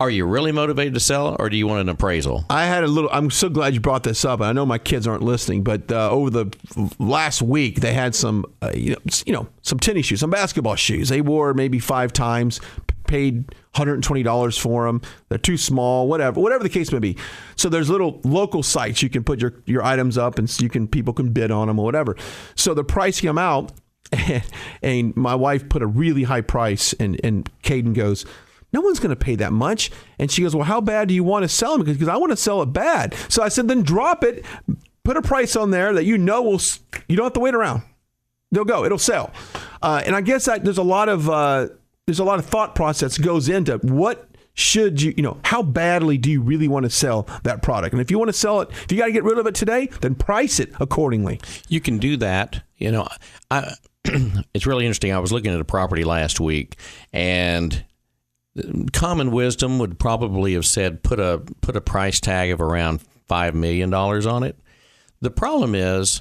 B: are you really motivated to sell, or do you want an appraisal?
A: I'm so glad you brought this up. I know my kids aren't listening, but over the last week they had some, some tennis shoes, some basketball shoes. They wore maybe 5 times, paid $120 for them. They're too small, whatever the case may be. So there's little local sites you can put your items up, and people can bid on them or whatever. So the price came out. And my wife put a really high price, and Caden goes, "No one's going to pay that much." And she goes, "Well, how bad do you want to sell them?" Because I want to sell it bad. So I said, then drop it, put a price on there that you don't have to wait around. They'll go, it'll sell. And I guess there's a lot of thought process goes into what should you, how badly do you really want to sell that product? And if you want to sell it, if you got to get rid of it today, then price it accordingly.
B: You can do that. It's really interesting. I was looking at a property last week, and common wisdom would probably have said put a price tag of around $5 million on it. The problem is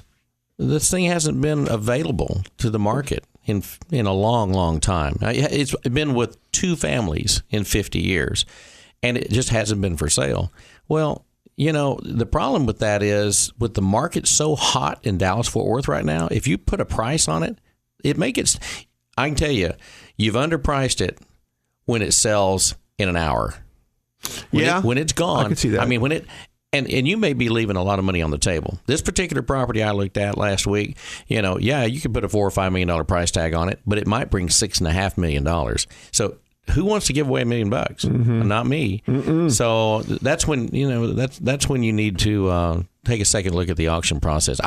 B: this thing hasn't been available to the market. in a long, long time. It's been with 2 families in 50 years, and it just hasn't been for sale. Well, the problem with that is with the market so hot in Dallas-Fort Worth right now, if you put a price on it, I can tell you, you've underpriced it when it sells in an hour. When it's gone.
A: I can see that.
B: I mean, and you may be leaving a lot of money on the table. This particular property I looked at last week, you could put a $4 or $5 million price tag on it, but it might bring $6.5 million. So who wants to give away $1 million? Mm-hmm. Not me. Mm-mm. So that's when that's when you need to take a second look at the auction process.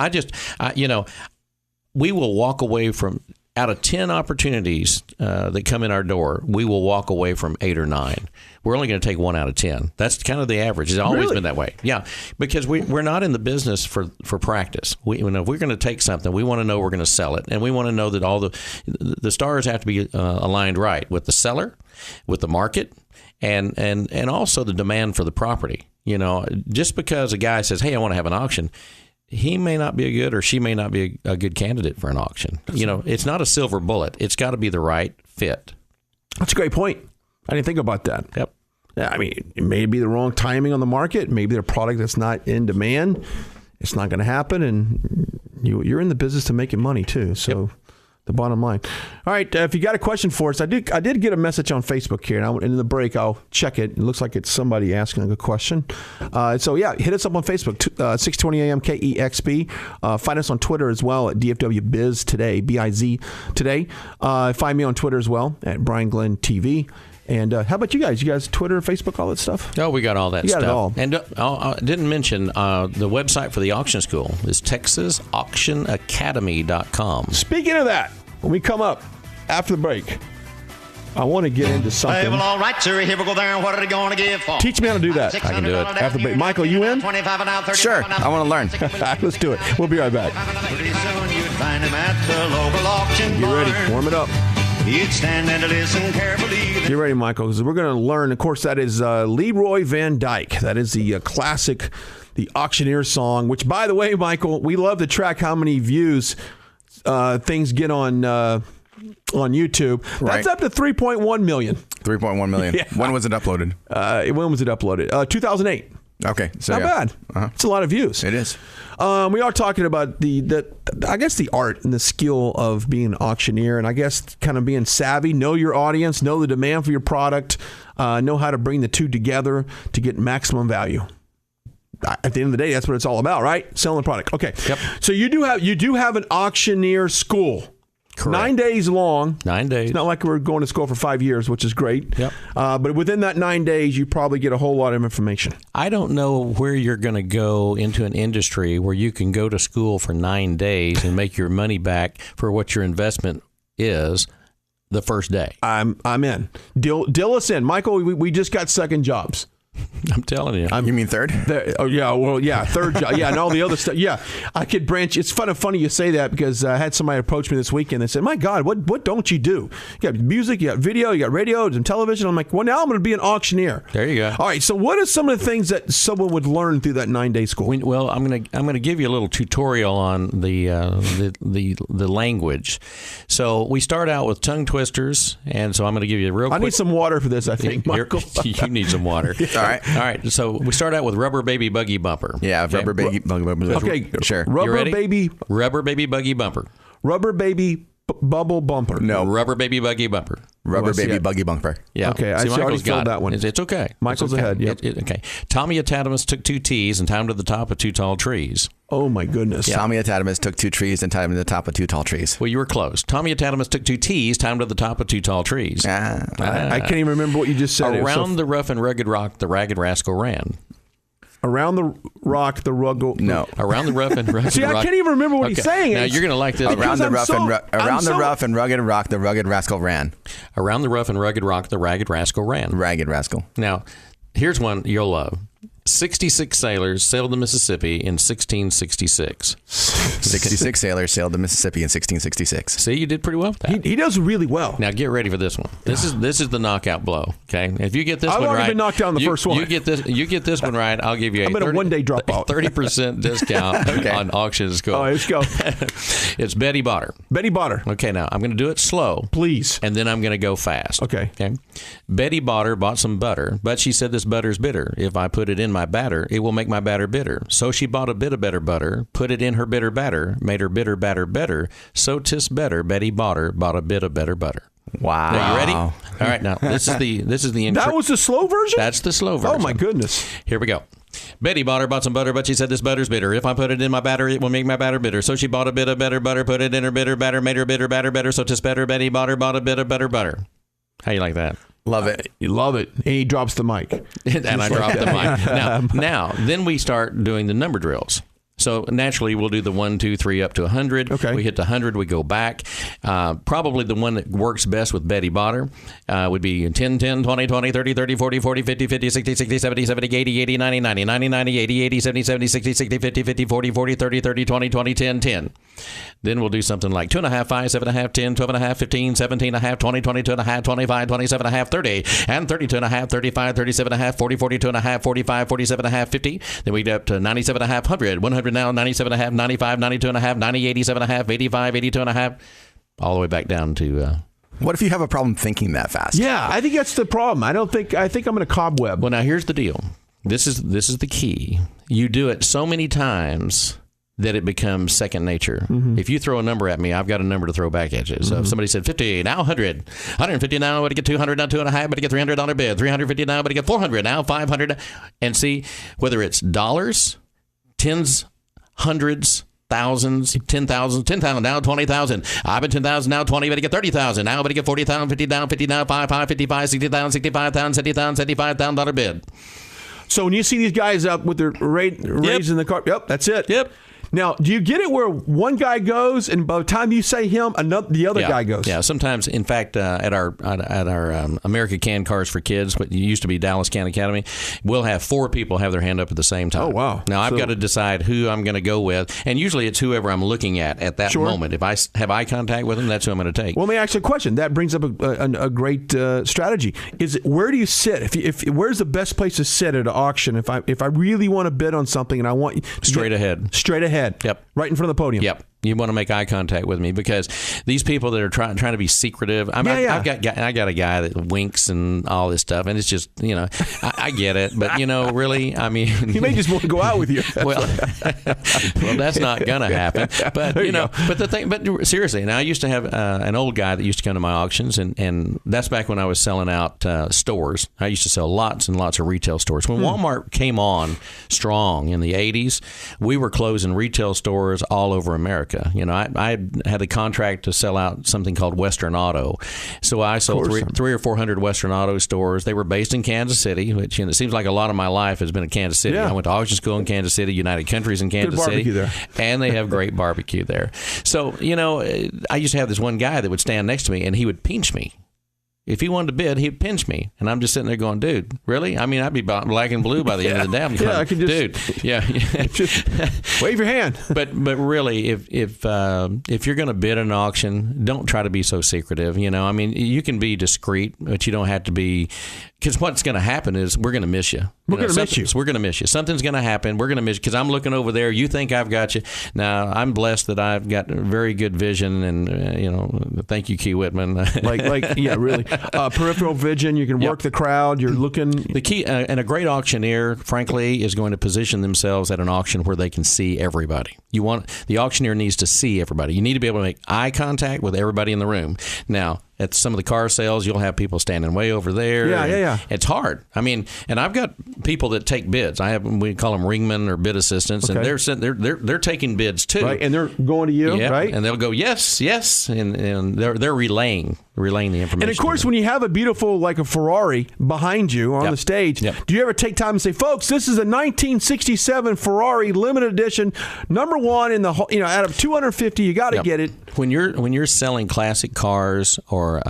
B: We will walk away from. Out of 10 opportunities that come in our door, we will walk away from 8 or 9. We're only going to take 1 out of 10. That's kind of the average. It's always been that way. Yeah, because we're not in the business for practice. If we're going to take something, we want to know we're going to sell it, and we want to know that all the stars have to be aligned right with the seller, with the market, and also the demand for the property. Just because a guy says, "Hey, I want to have an auction," he may not be a good or she may not be a good candidate for an auction. It's not a silver bullet. It's got to be the right fit.
A: That's a great point. I didn't think about that.
B: Yep.
A: Yeah, I mean, it may be the wrong timing on the market. Maybe their product that's not in demand. It's not going to happen, and you're in the business to making money too. So. Yep. The bottom line. All right, if you got a question for us, I did get a message on Facebook here, and in the break I'll check it. It looks like it's somebody asking a question. So yeah, hit us up on Facebook, 620 AM KEXP. Find us on Twitter as well at DFW Biz Today, BIZ Today. Find me on Twitter as well at Brian Glenn TV. And how about you guys? You guys Twitter, Facebook, all that stuff?
B: Oh, we got all that stuff.
A: You got it all.
B: And I didn't mention the website for the auction school is TexasAuctionAcademy.com.
A: Speaking of that, when we come up after the break, I want to get into something.
C: Hey, well, all right, sir. Here we go there. What are they going to give for?
A: Teach me how to do that.
B: I can do it.
A: After the break. Michael, you in?
D: Sure. I want to learn.
A: Let's do it. We'll be right back.
C: Pretty soon you'd find him at the local auction
A: Get ready.
C: barn.
A: Warm it up.
C: You'd stand and listen carefully.
A: Get ready, Michael, because we're going to learn. Of course, that is Leroy Van Dyke. That is the classic, the Auctioneers song, which, by the way, Michael, we love to track how many views things get on YouTube.
D: Right.
A: That's up to 3.1 million.
D: 3.1 million.
A: Yeah.
D: When was it uploaded?
A: When was it uploaded? 2008.
D: Okay. So
A: Not bad.
D: Uh-huh.
A: It's a lot of views.
D: It is.
A: We are talking about I guess the art and the skill of being an auctioneer, and I guess kind of being savvy, know your audience, know the demand for your product, know how to bring the two together to get maximum value. At the end of the day, that's what it's all about, right? Selling the product. Okay.
B: Yep.
A: So you do have an auctioneer school.
B: Correct.
A: 9 days long.
B: 9 days.
A: It's not like we're going to school for 5 years, which is great.
B: Yep.
A: But within that 9 days, you probably get a whole lot of information.
B: I don't know where you're going to go into an industry where you can go to school for 9 days and make your money back for what your investment is the first day.
A: I'm in. Deal us in. Michael, we just got second jobs.
B: I'm telling you.
D: You mean third?
A: Third job. Yeah, and all the other stuff. Yeah, I could branch. It's funny you say that because I had somebody approach me this weekend and said, "My God, what don't you do? You got music, you got video, you got radio and television." I'm like, well, now I'm going to be an auctioneer.
B: There you go.
A: All right. So, what are some of the things that someone would learn through that 9-day school?
B: Well, I'm gonna give you a little tutorial on the language. So we start out with tongue twisters, and so I'm going to give you a real.
A: I need some water for this. I think, Michael.
B: You need some water.
D: All right.
B: So we start out with rubber baby buggy bumper.
D: Yeah,
B: Okay?
D: rubber baby buggy bumper.
A: Okay,
D: Sure.
B: You
A: Rubber
B: ready?
A: baby
B: buggy bumper.
A: Bubble bumper.
D: No.
B: Rubber baby buggy bumper.
D: Rubber
A: see
D: baby
A: it.
D: buggy bumper.
B: Yeah.
A: Okay, I
B: Michael's
A: already
B: got
A: filled
B: it.
A: that one.
B: It's okay.
A: Michael's
B: It's okay.
A: ahead, yep.
B: Okay. Tommy Atadamus took 2 T's and tied them to the top of 2 tall trees.
A: Oh my goodness.
D: Tommy Atadamus took 2 trees and tied them to the top of 2 tall trees.
B: Well, you were close. Tommy Atadamus took 2 T's, tied them to the top of 2 tall trees.
D: Ah.
A: I can't even remember what you just said.
B: Around the rough and rugged rock, the ragged rascal ran.
A: Around the rock, the ruggle.
D: No.
B: Around the rough and rugged
A: See,
B: rock.
A: I can't even remember what he's saying.
B: Now you're going to like this.
D: Around the
A: I'm
D: rough
A: so-
D: and
A: I'm so-
D: rough and rugged rock, the rugged rascal ran.
B: Around the rough and rugged rock, the ragged rascal ran.
D: Ragged rascal.
B: Now, here's one you'll love. 66 sailors sailed the Mississippi in 1666.
D: 66 sailors sailed the Mississippi in 1666.
B: See, you did pretty well with that.
A: He does really well.
B: Now get ready for this one. This is the knockout blow. Okay, if you get this
A: I've
B: one
A: already
B: right,
A: been knocked down the first one.
B: You get this one right, I'll give you a
A: I'm in a one-day dropout.
B: 30% discount on auctions. Cool.
A: All right, let's go.
B: It's Betty Botter.
A: Betty Botter.
B: Okay, now I'm going to do it slow,
A: Please.
B: and then I'm going to go fast.
A: Okay.
B: Betty Botter bought some butter, but she said this butter's bitter. If I put it in my batter, it will make my batter bitter. So she bought a bit of better butter, put it in her bitter batter, made her bitter batter better. So 'tis better Betty Botter bought a bit of better butter.
D: Wow.
B: Are you ready? All right, now this is the intro.
A: That was the slow version?
B: That's the slow version.
A: Oh, my goodness.
B: Here we go. Betty Botter bought some butter, but she said this butter's bitter. If I put it in my batter, it will make my batter bitter. So she bought a bit of better butter, put it in her bitter batter, made her bitter batter better. So 'tis better Betty Botter bought a bit of better butter. How you like that?
D: Love it.
A: You love it. And he drops the mic.
B: And I dropped the mic. Now, then we start doing the number drills. So naturally, we'll do the 1, 2, 3 up to 100.
A: Okay.
B: We hit the 100, we go back. Probably the one that works best with Betty Botter would be 10, 10, 20, 20, 30, 30, 40, 40, 50, 50, 60, 60, 70, 70, 80, 80, 90, 90, 90, 90, 80, 80, 70, 70, 60, 60, 50, 50, 40, 40, 30, 30, 20, 20, 10, 10. Then we'll do something like 2.5, 5, 7.5, 10, 12.5, 15, 17.5, 20, 22.5, 25, 27.5, 30, and 32.5, 35, 37.5, 40, 42.5, 45, 47.5, 50. Then we get up to 97.5, 100, 100 now, 97.5, 95, 92.5, 90, 87.5, 85, 82.5, all the way back down to.
D: What if you have a problem thinking that fast?
A: Yeah, I think that's the problem. I think I'm in a cobweb.
B: Well, now here's the deal. This is the key. You do it so many times that it becomes second nature. Mm-hmm. If you throw a number at me, I've got a number to throw back at you. So if somebody said 50, now 100. 150 now, but to get 200, now 2.5, but to get $300 bid. 350 now, but to get 400, now 500. And see, whether it's dollars, tens, hundreds, thousands, 10,000 now 20,000. I've been 10,000 now 20, but to get 30,000 now, but to get 40,000, 50 now 50 now 5, 55, 60,000, 65,000, 70,000, $75,000 bid.
A: So when you see these guys up with their raising the car, yep, that's it.
B: Yep.
A: Now, do you get it where one guy goes, and by the time you say him, the other guy goes?
B: Yeah, sometimes, in fact, at our America Can Cars for Kids, what used to be Dallas Can Academy, we'll have 4 people have their hand up at the same time.
A: Oh, wow.
B: Now, I've got to decide who I'm going to go with, and usually it's whoever I'm looking at that moment. If I have eye contact with them, that's who I'm going to take.
A: Well, let me ask you a question. That brings up a great strategy. Where do you sit? If where's the best place to sit at an auction? If I really want to bid on something and I want
B: straight ahead.
A: Yep. Right in front of the podium.
B: Yep. You want to make eye contact with me because these people that are trying to be secretive. I got a guy that winks and all this stuff, and it's just I get it, but really, I mean,
A: he may just want to go out with you.
B: well, that's not gonna happen. But but seriously, now I used to have an old guy that used to come to my auctions, and that's back when I was selling out stores. I used to sell lots and lots of retail stores. When Walmart came on strong in the 80s, we were closing retail stores all over America. I had a contract to sell out something called Western Auto. So I sold 300 or 400 Western Auto stores. They were based in Kansas City, which it seems like a lot of my life has been in Kansas City.
A: Yeah.
B: I went to auction school in Kansas City, United Countries in Kansas City.
A: There.
B: And they have great barbecue there. So, I used to have this one guy that would stand next to me and he would pinch me. If he wanted to bid, he'd pinch me. And I'm just sitting there going, dude, really? I mean, I'd be black and blue by the end of the day. I'm going,
A: I can
B: just, dude,
A: just wave your hand.
B: But really, if you're going to bid an auction, don't try to be so secretive. I mean, you can be discreet, but you don't have to be, because what's going to happen is we're going to miss you.
A: We're going to miss you.
B: We're going to miss you. Something's going to happen. We're going to miss you because I'm looking over there. You think I've got you. Now, I'm blessed that I've got very good vision, and thank you, Key Whitman.
A: Yeah, really. Peripheral vision. You can work the crowd. You're looking.
B: The key, and a great auctioneer, frankly, is going to position themselves at an auction where they can see everybody. The auctioneer needs to see everybody. You need to be able to make eye contact with everybody in the room. Now, at some of the car sales, you'll have people standing way over there.
A: Yeah.
B: It's hard. I mean, and I've got people that take bids. We call them ringmen or bid assistants, and they're taking bids too.
A: Right, and they're going to you, right?
B: And they'll go yes, and they're relaying relaying the information.
A: And of course, when you have a beautiful, like a Ferrari behind you on the stage, do you ever take time and say, folks, this is a 1967 Ferrari limited edition, number one in the whole, out of 250, you got to get it.
B: When you're selling classic cars or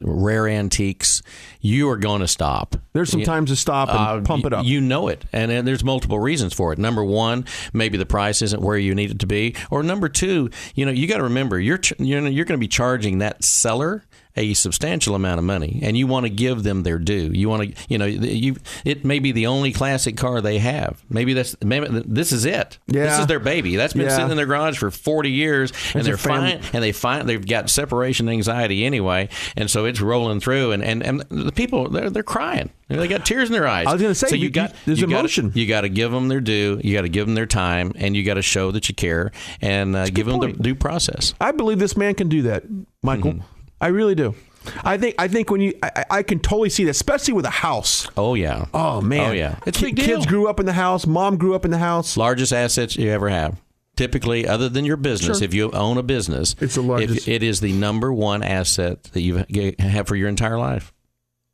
B: rare antiques, you are going to stop.
A: There's some times to stop and pump it up.
B: You know it, and there's multiple reasons for it. Number one, maybe the price isn't where you need it to be, or number two, you got to remember you're going to be charging that seller a substantial amount of money, and you want to give them their due. You want to, it may be the only classic car they have. Maybe this is it.
A: Yeah.
B: This is their baby. That's been sitting in their garage for 40 years, and they're fine. And they've got separation anxiety anyway, and so it's rolling through. And the people they're crying. They got tears in their eyes.
A: I was going to say, so there's emotion.
B: You got to give them their due. You got to give them their time, and you got to show that you care and give them the due process.
A: I believe this man can do that, Michael. Mm-hmm. I really do. I think when I can totally see that, especially with a house.
B: Oh yeah.
A: Oh man.
B: Oh yeah. It's a big deal.
A: Kids grew up in the house. Mom grew up in the house.
B: Largest assets you ever have. Typically, other than your business, if you own a business,
A: it's the largest.
B: It is the number one asset that you have for your entire life.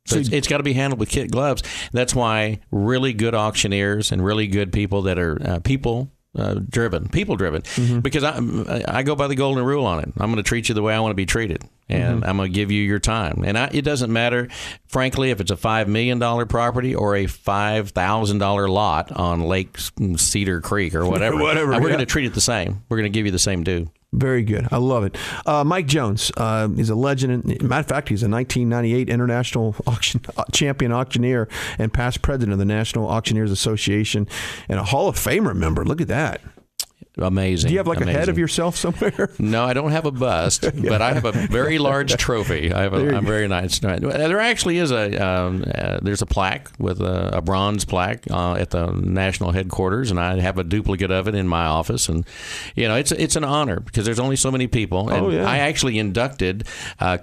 B: So it's got to be handled with kid gloves. That's why really good auctioneers and really good people that are people driven, mm-hmm. because I go by the golden rule on it. I'm going to treat you the way I want to be treated, and I'm going to give you your time. And it doesn't matter, frankly, if it's a $5 million property or a $5,000 lot on Lake Cedar Creek or whatever. We're going to treat it the same. We're going to give you the same due.
A: Very good. I love it. Mike Jones is a legend. Matter of fact, he's a 1998 international champion auctioneer and past president of the National Auctioneers Association and a Hall of Famer member. Look at that.
B: Amazing.
A: Do you have a head of yourself somewhere?
B: No, I don't have a bust, but I have a very large trophy. I'm very nice. There actually is there's a plaque with a bronze plaque at the national headquarters, and I have a duplicate of it in my office. And it's an honor because there's only so many people. And I actually inducted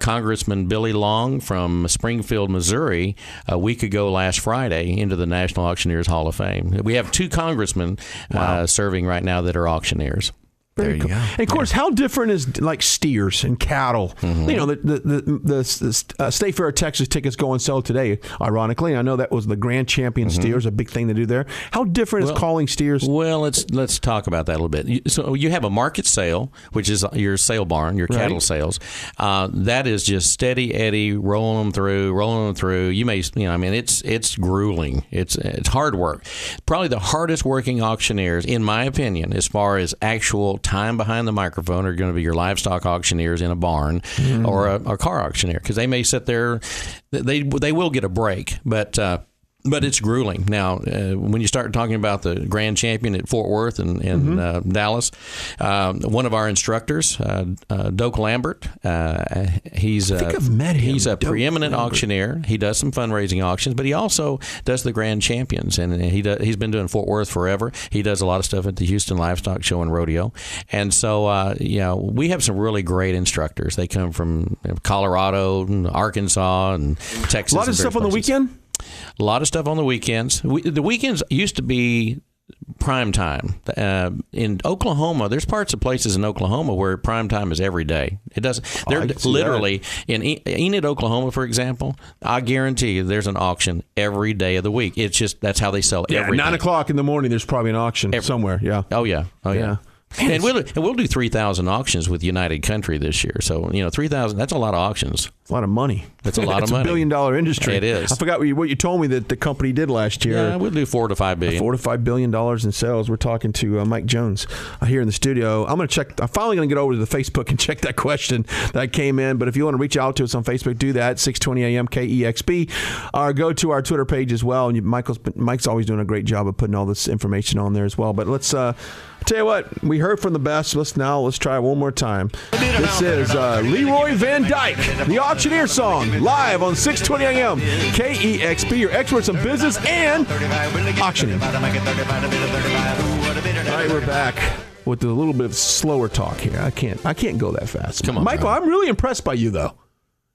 B: Congressman Billy Long from Springfield, Missouri, a week ago last Friday into the National Auctioneers Hall of Fame. We have 2 congressmen serving right now that are auctioneers.
A: Very cool. And of course, how different is like steers and cattle? Mm-hmm. The State Fair of Texas tickets go on sale today. Ironically, I know that was the Grand Champion steers, a big thing to do there. How different is calling steers?
B: Well, let's talk about that a little bit. So you have a market sale, which is your sale barn, your cattle sales. That is just steady Eddie rolling them through. You may, it's grueling. It's hard work. Probably the hardest working auctioneers, in my opinion, as far as actual time behind the microphone, are going to be your livestock auctioneers in a barn or a car auctioneer, because they may sit there. They will get a break, but it's grueling. Now, when you start talking about the Grand Champion at Fort Worth and Dallas, one of our instructors, Doak Lambert, he's a preeminent auctioneer. He does some fundraising auctions, but he also does the Grand Champions, and he's been doing Fort Worth forever. He does a lot of stuff at the Houston Livestock Show and Rodeo, and so we have some really great instructors. They come from Colorado, and Arkansas, and Texas.
A: A lot of stuff on the weekend.
B: A lot of stuff on the weekends. The weekends used to be prime time. In Oklahoma, there's parts of places in Oklahoma where prime time is every day. It doesn't. They're literally in Enid, Oklahoma, for example. I guarantee you, there's an auction every day of the week. It's just that's how they sell everything.
A: 9 o'clock in the morning. There's probably an auction somewhere. Yeah.
B: Oh yeah. Man, and we'll do 3,000 auctions with United Country this year. So 3,000. That's a lot of auctions.
A: It's a lot of money.
B: That's a lot of money.
A: It's a $1 billion industry.
B: It is.
A: I forgot what you told me that the company did last year.
B: Yeah, we'll do $4 to $5 billion.
A: $4 to $5 billion in sales. We're talking to Mike Jones here in the studio. I'm finally going to get over to the Facebook and check that question that came in. But if you want to reach out to us on Facebook, do that. 620 AM KEXP. Or go to our Twitter page as well. And Mike's always doing a great job of putting all this information on there as well. But let's tell you what, we heard from the best. Let's try it one more time. This is Leroy Van Dyke, the Auctioneer song, live on 620 AM KEXP, your experts in business and auctioning. All right, we're back with a little bit of slower talk here. I can't go that fast.
B: Come on,
A: Michael. I'm really impressed by you though.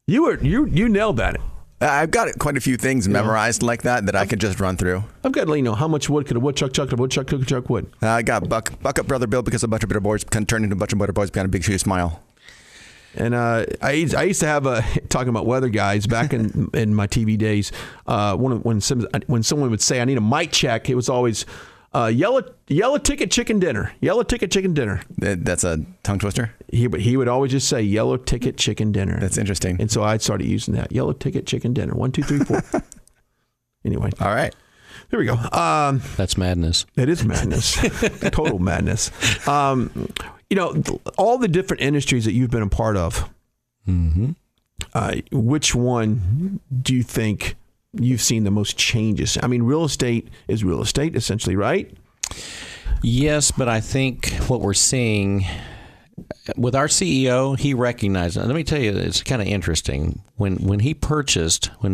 A: You nailed that.
D: I've got quite a few things memorized like that I could just run through.
A: I've got to let you know how much wood could a woodchuck chuck, a woodchuck cook, chuck wood.
D: I got buck up, brother Bill, because a bunch of bitter boys can turn into a bunch of bitter boys behind a big shoe smile.
A: And I used to have talking about weather guys back in my TV days. When someone would say I need a mic check, it was always yellow ticket chicken dinner. Yellow ticket chicken dinner.
D: That's a tongue twister.
A: He would always just say yellow ticket chicken dinner.
D: That's interesting.
A: And so I started using that yellow ticket chicken dinner. 1, 2, 3, 4. Anyway,
D: all right.
A: There we go.
B: That's madness.
A: It is madness. Total madness. All the different industries that you've been a part of, which one do you think you've seen the most changes? I mean, real estate is real estate, essentially, right?
B: Yes, but I think what we're seeing with our CEO, he recognized it. Let me tell you, it's kind of interesting. When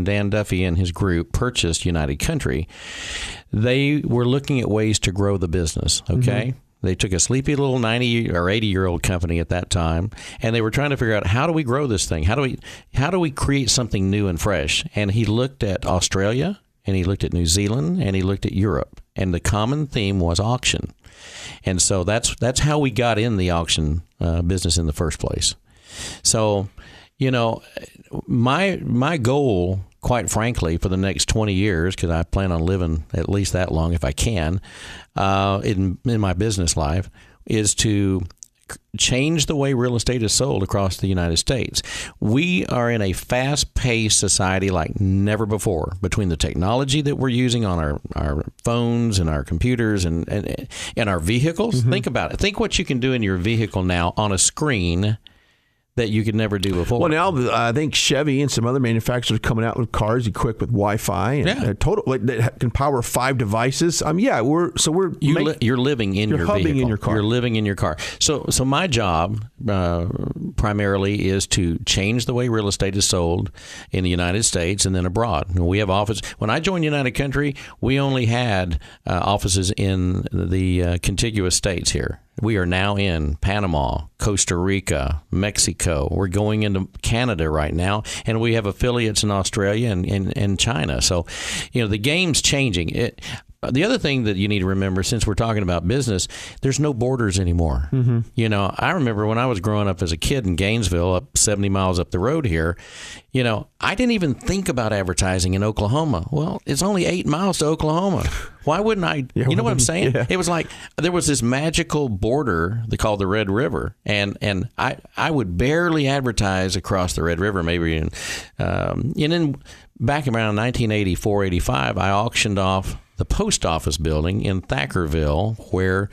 B: Dan Duffy and his group purchased United Country, they were looking at ways to grow the business, okay? Mm-hmm. They took a sleepy little 90 or 80-year-old company at that time, and they were trying to figure out, how do we grow this thing? How do we create something new and fresh? And he looked at Australia, and he looked at New Zealand, and he looked at Europe, and the common theme was auction. And so that's how we got in the auction business in the first place. So, my goal, quite frankly, for the next 20 years, because I plan on living at least that long if I can, in my business life, is to change the way real estate is sold across the United States. We are in a fast-paced society like never before, between the technology that we're using on our phones and our computers and our vehicles. Mm-hmm. Think about it. Think what you can do in your vehicle now on a screen that you could never do before.
A: Well, now I think Chevy and some other manufacturers are coming out with cars equipped with Wi-Fi and that can power 5 devices. You're living in your vehicle. In your car.
B: You're living in your car. So my job primarily is to change the way real estate is sold in the United States and then abroad. We have offices. When I joined United Country, we only had offices in the contiguous states here. We are now in Panama, Costa Rica, Mexico. We're going into Canada right now, and we have affiliates in Australia and China. So, the game's changing. The other thing that you need to remember, since we're talking about business, there's no borders anymore. Mm-hmm. I remember when I was growing up as a kid in Gainesville, up 70 miles up the road here, I didn't even think about advertising in Oklahoma. Well, it's only 8 miles to Oklahoma. Why wouldn't I? You know what I'm saying? Yeah. It was like there was this magical border they called the Red River, and I would barely advertise across the Red River, maybe and then back around 1984, 85, I auctioned off the post office building in Thackerville where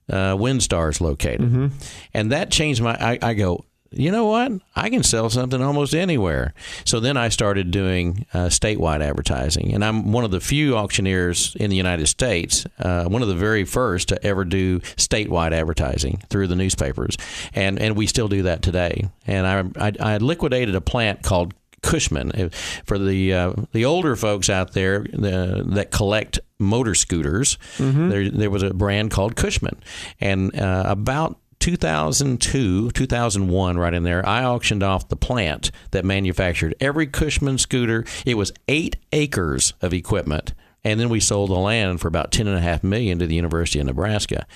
B: WinStar's located. Mm-hmm. And that changed I go, you know what? I can sell something almost anywhere. So then I started doing statewide advertising. And I'm one of the few auctioneers in the United States, one of the very first to ever do statewide advertising through the newspapers. And we still do that today. And I liquidated a plant called Cushman. For the older folks out there that collect motor scooters, mm-hmm. there was a brand called Cushman. And about 2002, 2001, right in there, I auctioned off the plant that manufactured every Cushman scooter. It was 8 acres of equipment. And then we sold the land for about $10.5 million to the University of Nebraska.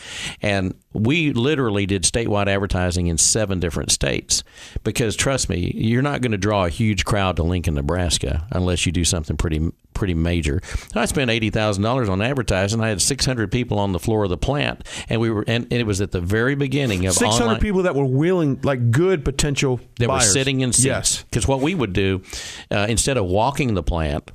B: And we literally did statewide advertising in 7 different states. Because trust me, you're not going to draw a huge crowd to Lincoln, Nebraska, unless you do something pretty major. I spent $80,000 on advertising. I had 600 people on the floor of the plant, and it was at the very beginning of
A: 600
B: online
A: people that were willing, like good potential
B: that
A: buyers.
B: Were sitting in seats.
A: Yes,
B: because what we would do instead of walking the plant,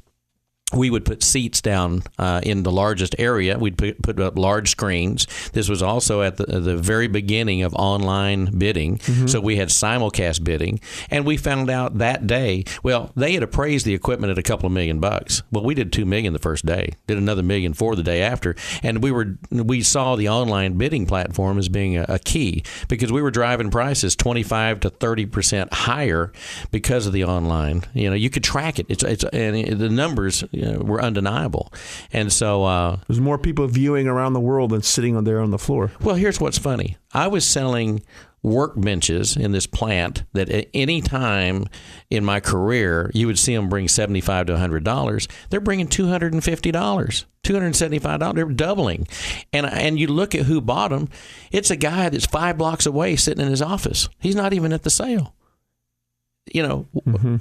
B: we would put seats down in the largest area. We'd put up large screens. This was also at the very beginning of online bidding. Mm-hmm. So we had simulcast bidding. And we found out that day, well, they had appraised the equipment at a couple of $1 million. Well, we did $2 million the first day, did another $1 million for the day after. And we saw the online bidding platform as being a key, because we were driving prices 25 to 30% higher because of the online. You could track it. And the numbers were undeniable. And so
A: there's more people viewing around the world than sitting there on the floor.
B: Well, here's what's funny. I was selling workbenches in this plant that at any time in my career, you would see them bring $75 to $100. They're bringing $250, $275. They're doubling. And you look at who bought them. It's a guy that's 5 blocks away sitting in his office. He's not even at the sale.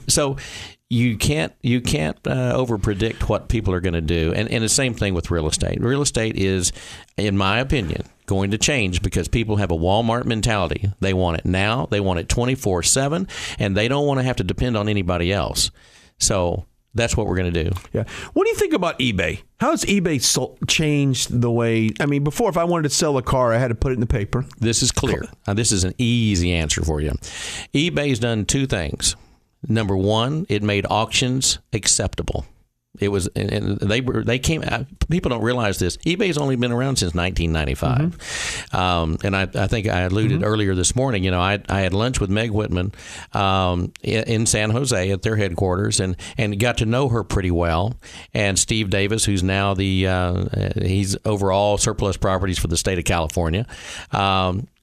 B: So you can't over predict what people are going to do, and the same thing with real estate. Real estate is, in my opinion, going to change because people have a Walmart mentality. They want it now, they want it 24/7, and they don't want to have to depend on anybody else. So that's what we're going to do.
A: Yeah. What do you think about eBay? How has eBay changed the way? I mean, before, if I wanted to sell a car, I had to put it in the paper.
B: This is clear. This is an easy answer for you. eBay's done two things. Number one, it made auctions acceptable. It was, and they came. People don't realize this. eBay's only been around since 1995, and I think I alluded earlier this morning. I had lunch with Meg Whitman in San Jose at their headquarters, and got to know her pretty well. And Steve Davis, who's now he's over all surplus properties for the state of California.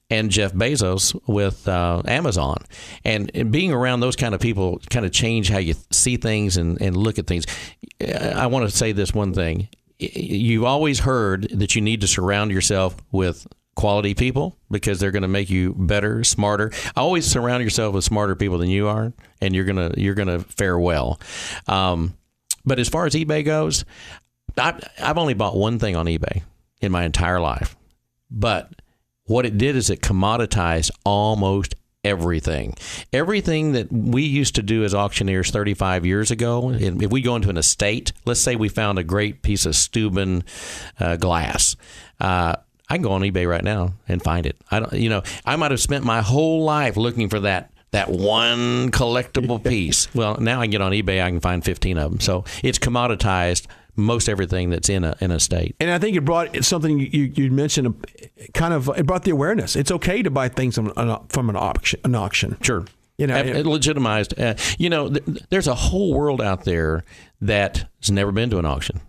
B: And Jeff Bezos with Amazon. And being around those kind of people kind of change how you see things and look at things. I want to say this one thing. You've always heard that you need to surround yourself with quality people because they're going to make you better, smarter. Always surround yourself with smarter people than you are, and you're gonna fare well. But as far as eBay goes, I've only bought one thing on eBay in my entire life. But what it did is it commoditized almost everything. Everything that we used to do as auctioneers 35 years ago, if we go into an estate, let's say we found a great piece of Steuben glass. I can go on eBay right now and find it. I might have spent my whole life looking for that one collectible piece. Well, now I can get on eBay, I can find 15 of them. So it's commoditized most everything that's in a state. And
A: I think it brought something you mentioned, it brought the awareness. It's okay to buy things from an auction.
B: Sure. It legitimized. There's a whole world out there that has never been to an auction.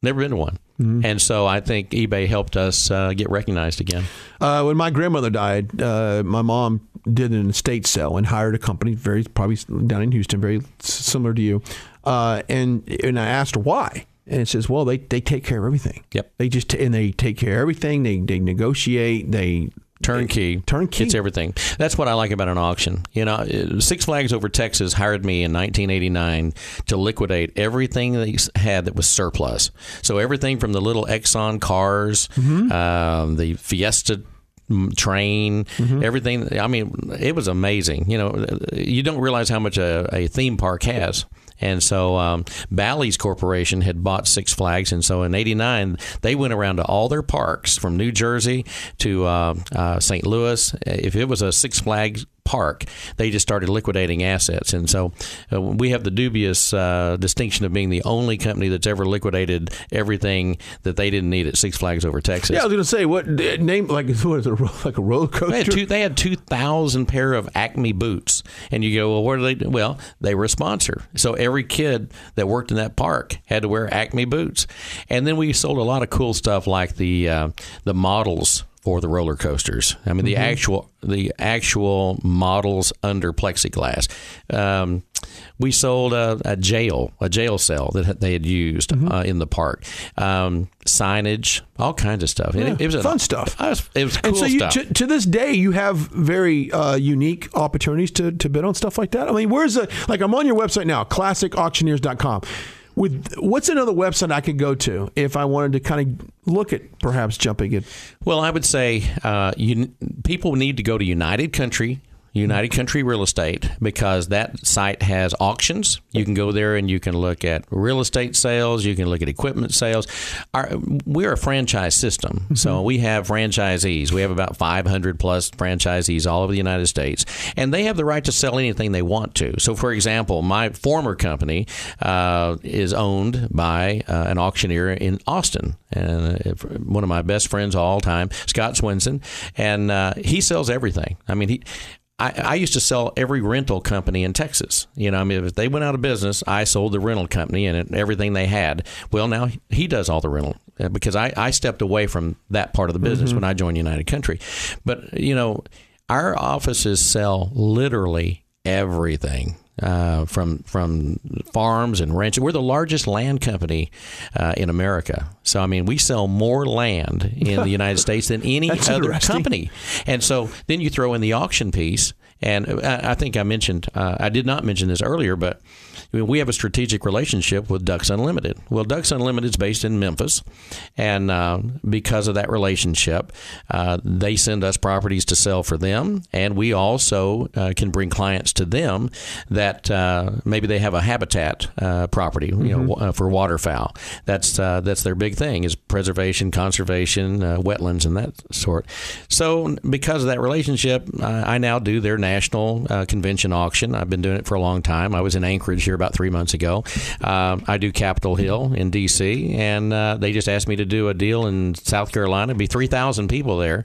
B: Never been to one. Mm-hmm. And so I think eBay helped us get recognized again.
A: When my grandmother died, my mom did an estate sale and hired a company, probably down in Houston, very similar to you. And I asked her why. And it says, well, they take care of everything.
B: Yep.
A: They take care of everything. They negotiate.
B: Turnkey. It's everything. That's what I like about an auction. Six Flags Over Texas hired me in 1989 to liquidate everything they had that was surplus. So everything from the little Exxon cars, the Fiesta train, everything. I mean, it was amazing. You don't realize how much a theme park has. And so Bally's Corporation had bought Six Flags. And so in 89, they went around to all their parks from New Jersey to St. Louis. If it was a Six Flags park, they just started liquidating assets. And so we have the dubious distinction of being the only company that's ever liquidated everything that they didn't need at Six Flags Over Texas.
A: Yeah, I was going to say, what is it, like a roller coaster?
B: They had 2,000 pair of Acme boots. And you go, well, what do they do? Well, they were a sponsor. So every kid that worked in that park had to wear Acme boots. And then we sold a lot of cool stuff like the models for the roller coasters. I mean, the actual models under plexiglass. We sold a jail cell that they had used in the park. Signage, all kinds of stuff.
A: Yeah,
B: it was
A: fun stuff.
B: It was cool
A: and so
B: stuff.
A: To this day, you have very unique opportunities to bid on stuff like that. I mean, I'm on your website now, classicauctioneers.com. What's another website I could go to if I wanted to kind of look at perhaps jumping it?
B: Well, I would say people need to go to United Country Real Estate, because that site has auctions. You can go there and you can look at real estate sales. You can look at equipment sales. We're a franchise system, so we have franchisees. We have about 500 plus franchisees all over the United States, and they have the right to sell anything they want to. So, for example, my former company is owned by an auctioneer in Austin, and one of my best friends of all time, Scott Swinson, and he sells everything. I mean, I used to sell every rental company in Texas. If they went out of business, I sold the rental company and everything they had. Well, now he does all the rental because I stepped away from that part of the business when I joined United Country. But, our offices sell literally everything. from farms and ranches. We're the largest land company in America. So, I mean, we sell more land in the United States than any other company. And so then you throw in the auction piece. And I think I did not mention this earlier, but we have a strategic relationship with Ducks Unlimited. Well, Ducks Unlimited is based in Memphis, and because of that relationship, they send us properties to sell for them, and we also can bring clients to them that maybe they have a habitat property, for waterfowl. That's their big thing, is preservation, conservation, wetlands, and that sort. So because of that relationship, I now do their national convention auction. I've been doing it for a long time. I was in Anchorage here about 3 months ago. I do Capitol Hill in D.C., and they just asked me to do a deal in South Carolina. It'd be 3,000 people there.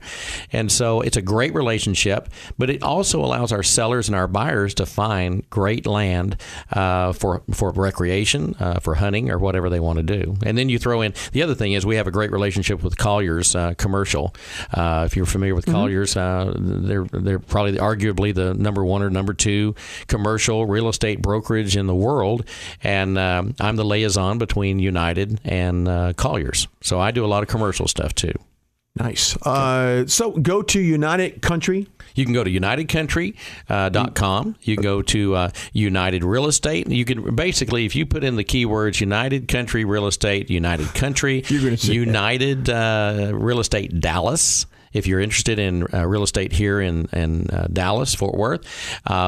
B: And so it's a great relationship, but it also allows our sellers and our buyers to find great land for recreation, for hunting, or whatever they want to do. And then you throw in, the other thing is we have a great relationship with Colliers Commercial. If you're familiar with Colliers, they're probably arguably the number one or number two commercial real estate brokerage in the world, and I'm the liaison between United and Colliers. So I do a lot of commercial stuff too.
A: Nice. So go to United Country.
B: You can go to unitedcountry.com. You can go to United Real Estate. You can basically, if you put in the keywords United Country Real Estate, United Country,
A: you're going to see
B: United Real Estate Dallas. If you're interested in real estate here in Dallas, Fort Worth,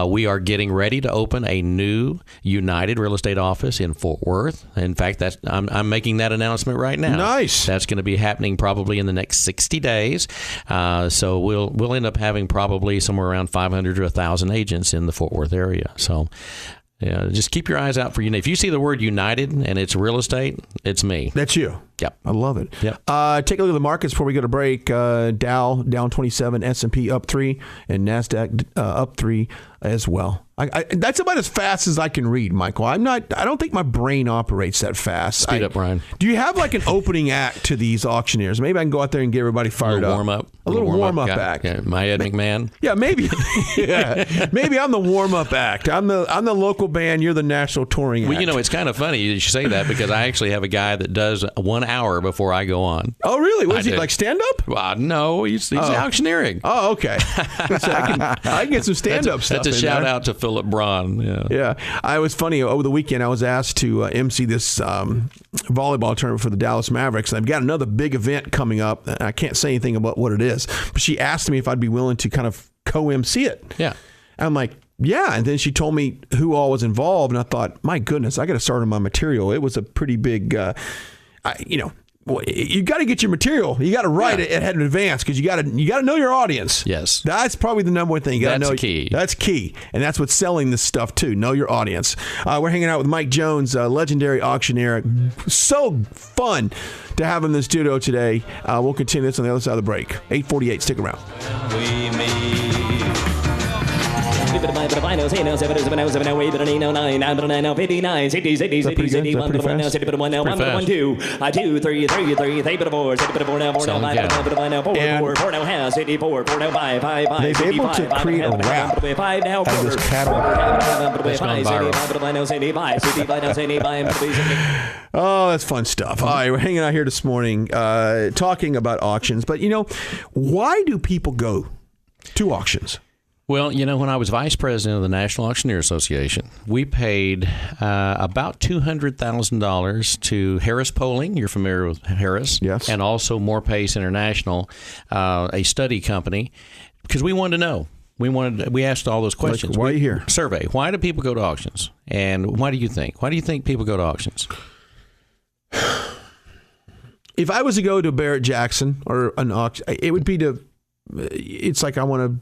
B: we are getting ready to open a new United Real Estate office in Fort Worth. In fact, I'm making that announcement right now.
A: Nice.
B: That's going to be happening probably in the next 60 days. So we'll end up having probably somewhere around 500 to 1,000 agents in the Fort Worth area. So just keep your eyes out for United. If you see the word United and it's real estate, it's me.
A: That's you.
B: Yep.
A: I love it.
B: Yep.
A: Take a look at the markets before we go to break. Dow down 27, S&P up 3, and NASDAQ up 3 as well. That's about as fast as I can read, Michael. I don't think my brain operates that fast.
B: Speed up, Brian.
A: Do you have like an opening act to these auctioneers? Maybe I can go out there and get everybody fired up.
B: A little warm-up act.
A: Yeah,
B: my Ed McMahon.
A: Yeah, maybe. Maybe I'm the warm-up act. I'm the local band. You're the national touring act.
B: Well, it's kind of funny you should say that, because I actually have a guy that does 1 hour before I go on.
A: Oh, really? Was he like stand-up?
B: No, he's auctioneering.
A: Oh, okay. So I can get some stand-up stuff.
B: That's a shout-out to Philip Braun.
A: Yeah. I was funny. Over the weekend, I was asked to MC this volleyball tournament for the Dallas Mavericks. And I've got another big event coming up. I can't say anything about what it is. But she asked me if I'd be willing to kind of co-MC it.
B: Yeah.
A: I'm like, yeah. And then she told me who all was involved. And I thought, my goodness, I got to start on my material. It was a pretty big, you got to get your material. You got to write it ahead in advance, because you got to know your audience.
B: Yes,
A: that's probably the number one thing. You got to know.
B: Key.
A: That's key, and that's what's selling this stuff too. Know your audience. We're hanging out with Mike Jones, legendary auctioneer. So fun to have him in the studio today. We'll continue this on the other side of the break. 8:48. Stick around. They've able to create a rap out of this cattle. Oh, that's fun stuff. All right, we're hanging out here this morning talking about auctions. But, why do people go to auctions?
B: Well, when I was vice president of the National Auctioneer Association, we paid about $200,000 to Harris Polling. You're familiar with Harris?
A: Yes.
B: And also More Pace International, a study company, because we wanted to know. We asked all those questions.
A: Like, why are you here?
B: Survey. Why do people go to auctions? And why do you think? Why do you think people go to auctions?
A: If I was to go to Barrett Jackson or an auction, it would be it's like I want to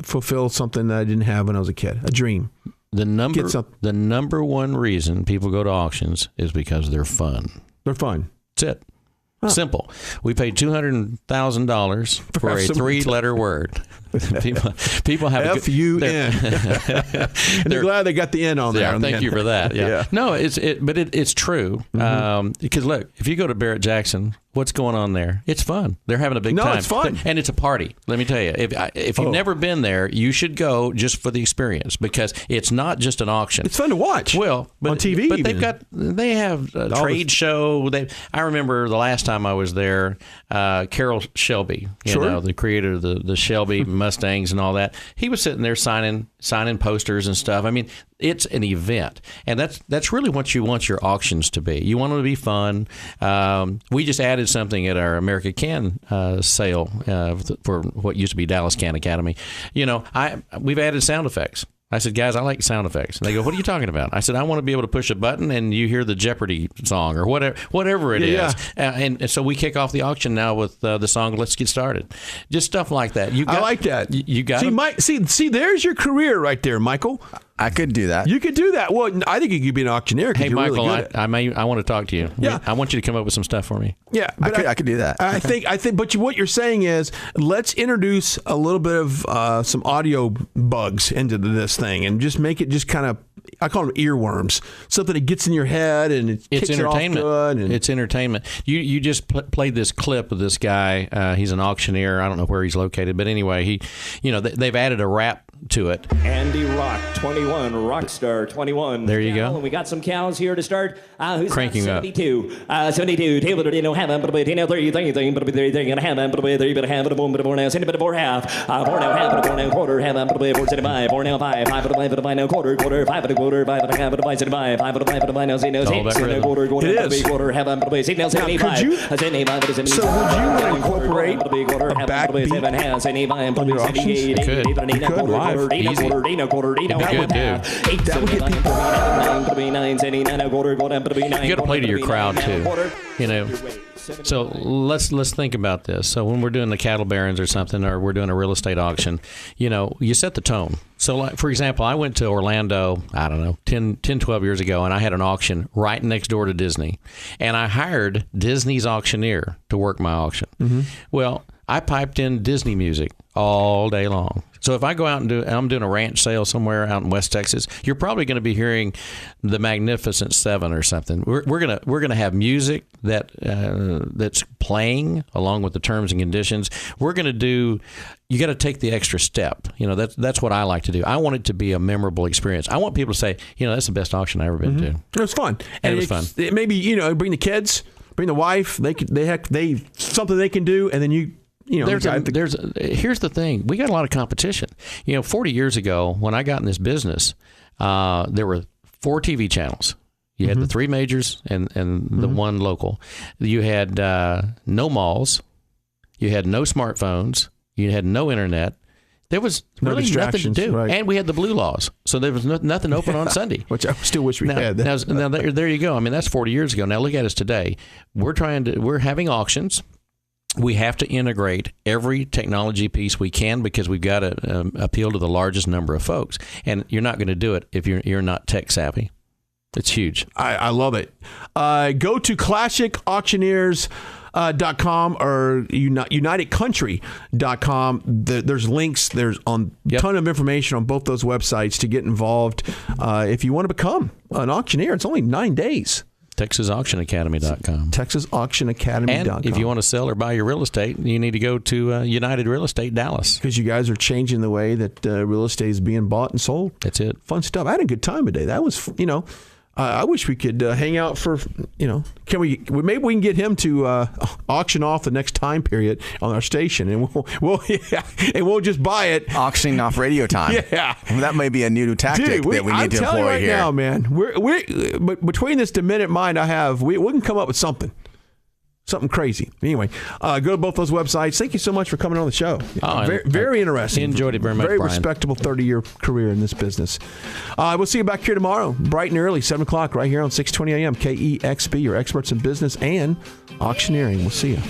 A: fulfill something that I didn't have when I was a kid, a dream.
B: The number one reason people go to auctions is because they're fun.
A: They're fun.
B: That's it. Simple. We paid $200,000 for a 3-letter word. People have
A: F-U-N. They're glad they got the N on there.
B: Yeah, thank you for that. Yeah. No, it's true. Because look, if you go to Barrett Jackson, what's going on there? It's fun. They're having a big time.
A: No, it's fun.
B: And it's a party. Let me tell you. If you've never been there, you should go just for the experience, because it's not just an auction.
A: It's fun to watch.
B: Well,
A: on TV.
B: But they have a trade show. I remember the last time I was there, Carroll Shelby, the creator of the Shelby Mustangs and all that. He was sitting there signing posters and stuff. I mean, it's an event, and that's really what you want your auctions to be. You want them to be fun. We just added something at our America Can sale for what used to be Dallas Can Academy. We've added sound effects. I said, guys, I like sound effects. And they go, what are you talking about? I said, I want to be able to push a button and you hear the Jeopardy song or whatever it is. Yeah. And so we kick off the auction now with the song "Let's Get Started." Just stuff like that. I
A: like that.
B: You got
A: see, there's your career right there, Michael.
D: I could do that.
A: You could do that. Well, I think you could be an auctioneer.
B: Hey,
A: you're
B: Michael,
A: really good
B: I want to talk to you.
A: Yeah.
B: I want you to come up with some stuff for me.
A: Yeah,
D: but I could do that.
A: I think. But what you're saying is, let's introduce a little bit of some audio bugs into this thing, and just make it just kind of. I call them earworms. Something that gets in your head and it's kicks
B: entertainment.
A: It off good.
B: It's entertainment. You just played this clip of this guy. He's an auctioneer. I don't know where he's located, but anyway, they've added a rap to it.
E: Andy Rock 21, Rockstar 21.
B: There you go.
E: And we got some cows here to start. Who's
B: cranking
E: 72? 72. Table to have them, but 3 but they're gonna have them, but they're gonna have it. But now send it for half. 4 now half, 4 now quarter, have them, but 475. 4 now 5, 5 but 5 now quarter, 5 but a quarter, 5 but a half, but 5 but 5 now say no 6 and quarter, quarter, have them, but 6 now 75.
A: So would you incorporate a backbeat on your auctions?
B: You could live. Easy.
A: That would get people.
B: You got to play to your crowd too. So let's think about this. So when we're doing the cattle barons or something, or we're doing a real estate auction, you set the tone. So like, for example, I went to Orlando, I don't know, 10, 12 years ago, and I had an auction right next door to Disney. And I hired Disney's auctioneer to work my auction. Mm-hmm. Well, I piped in Disney music all day long. So if I go out and I'm doing a ranch sale somewhere out in West Texas, you're probably going to be hearing the Magnificent Seven or something. We're gonna have music that's playing along with the terms and conditions. We're going to do. You got to take the extra step. That's what I like to do. I want it to be a memorable experience. I want people to say, that's the best auction I've ever been to.
A: It was fun,
B: and it was fun.
A: Maybe bring the kids, bring the wife. They something they can do, and then you. Here's
B: the thing. We got a lot of competition. 40 years ago, when I got in this business, there were 4 TV channels. You had the 3 majors and the 1 local. You had no malls. You had no smartphones. You had no internet. There was really nothing to do. Right. And we had the blue laws. So there was nothing open on Sunday.
A: Which I still wish we had.
B: Now there you go. I mean, that's 40 years ago. Now look at us today. We're having auctions. We have to integrate every technology piece we can because we've got to appeal to the largest number of folks. And you're not going to do it if you're not tech savvy. It's huge.
A: I love it. Go to classicauctioneers.com or unitedcountry.com. There's links. There's a ton of information on both those websites to get involved. If you want to become an auctioneer, it's only 9 days.
B: TexasAuctionAcademy.com.
A: TexasAuctionAcademy.com.
B: And if you want to sell or buy your real estate, you need to go to United Real Estate Dallas.
A: Because you guys are changing the way that real estate is being bought and sold.
B: That's it.
A: Fun stuff. I had a good time today. That was, I wish we could hang out for, maybe we can get him to auction off the next time period on our station, and we'll just buy it.
D: Auctioning off radio time.
A: Yeah,
D: well, that may be a new tactic that we need to employ
A: right
D: here.
A: Now, man, but between this diminished mind I have, we can come up with something crazy. Anyway, go to both those websites. Thank you so much for coming on the show. Very interesting.
B: Enjoyed it very much,
A: Very
B: Brian.
A: Respectable 30-year career in this business. We'll see you back here tomorrow, bright and early, 7 o'clock, right here on 620 AM, KEXP, your experts in business and auctioneering. We'll see you.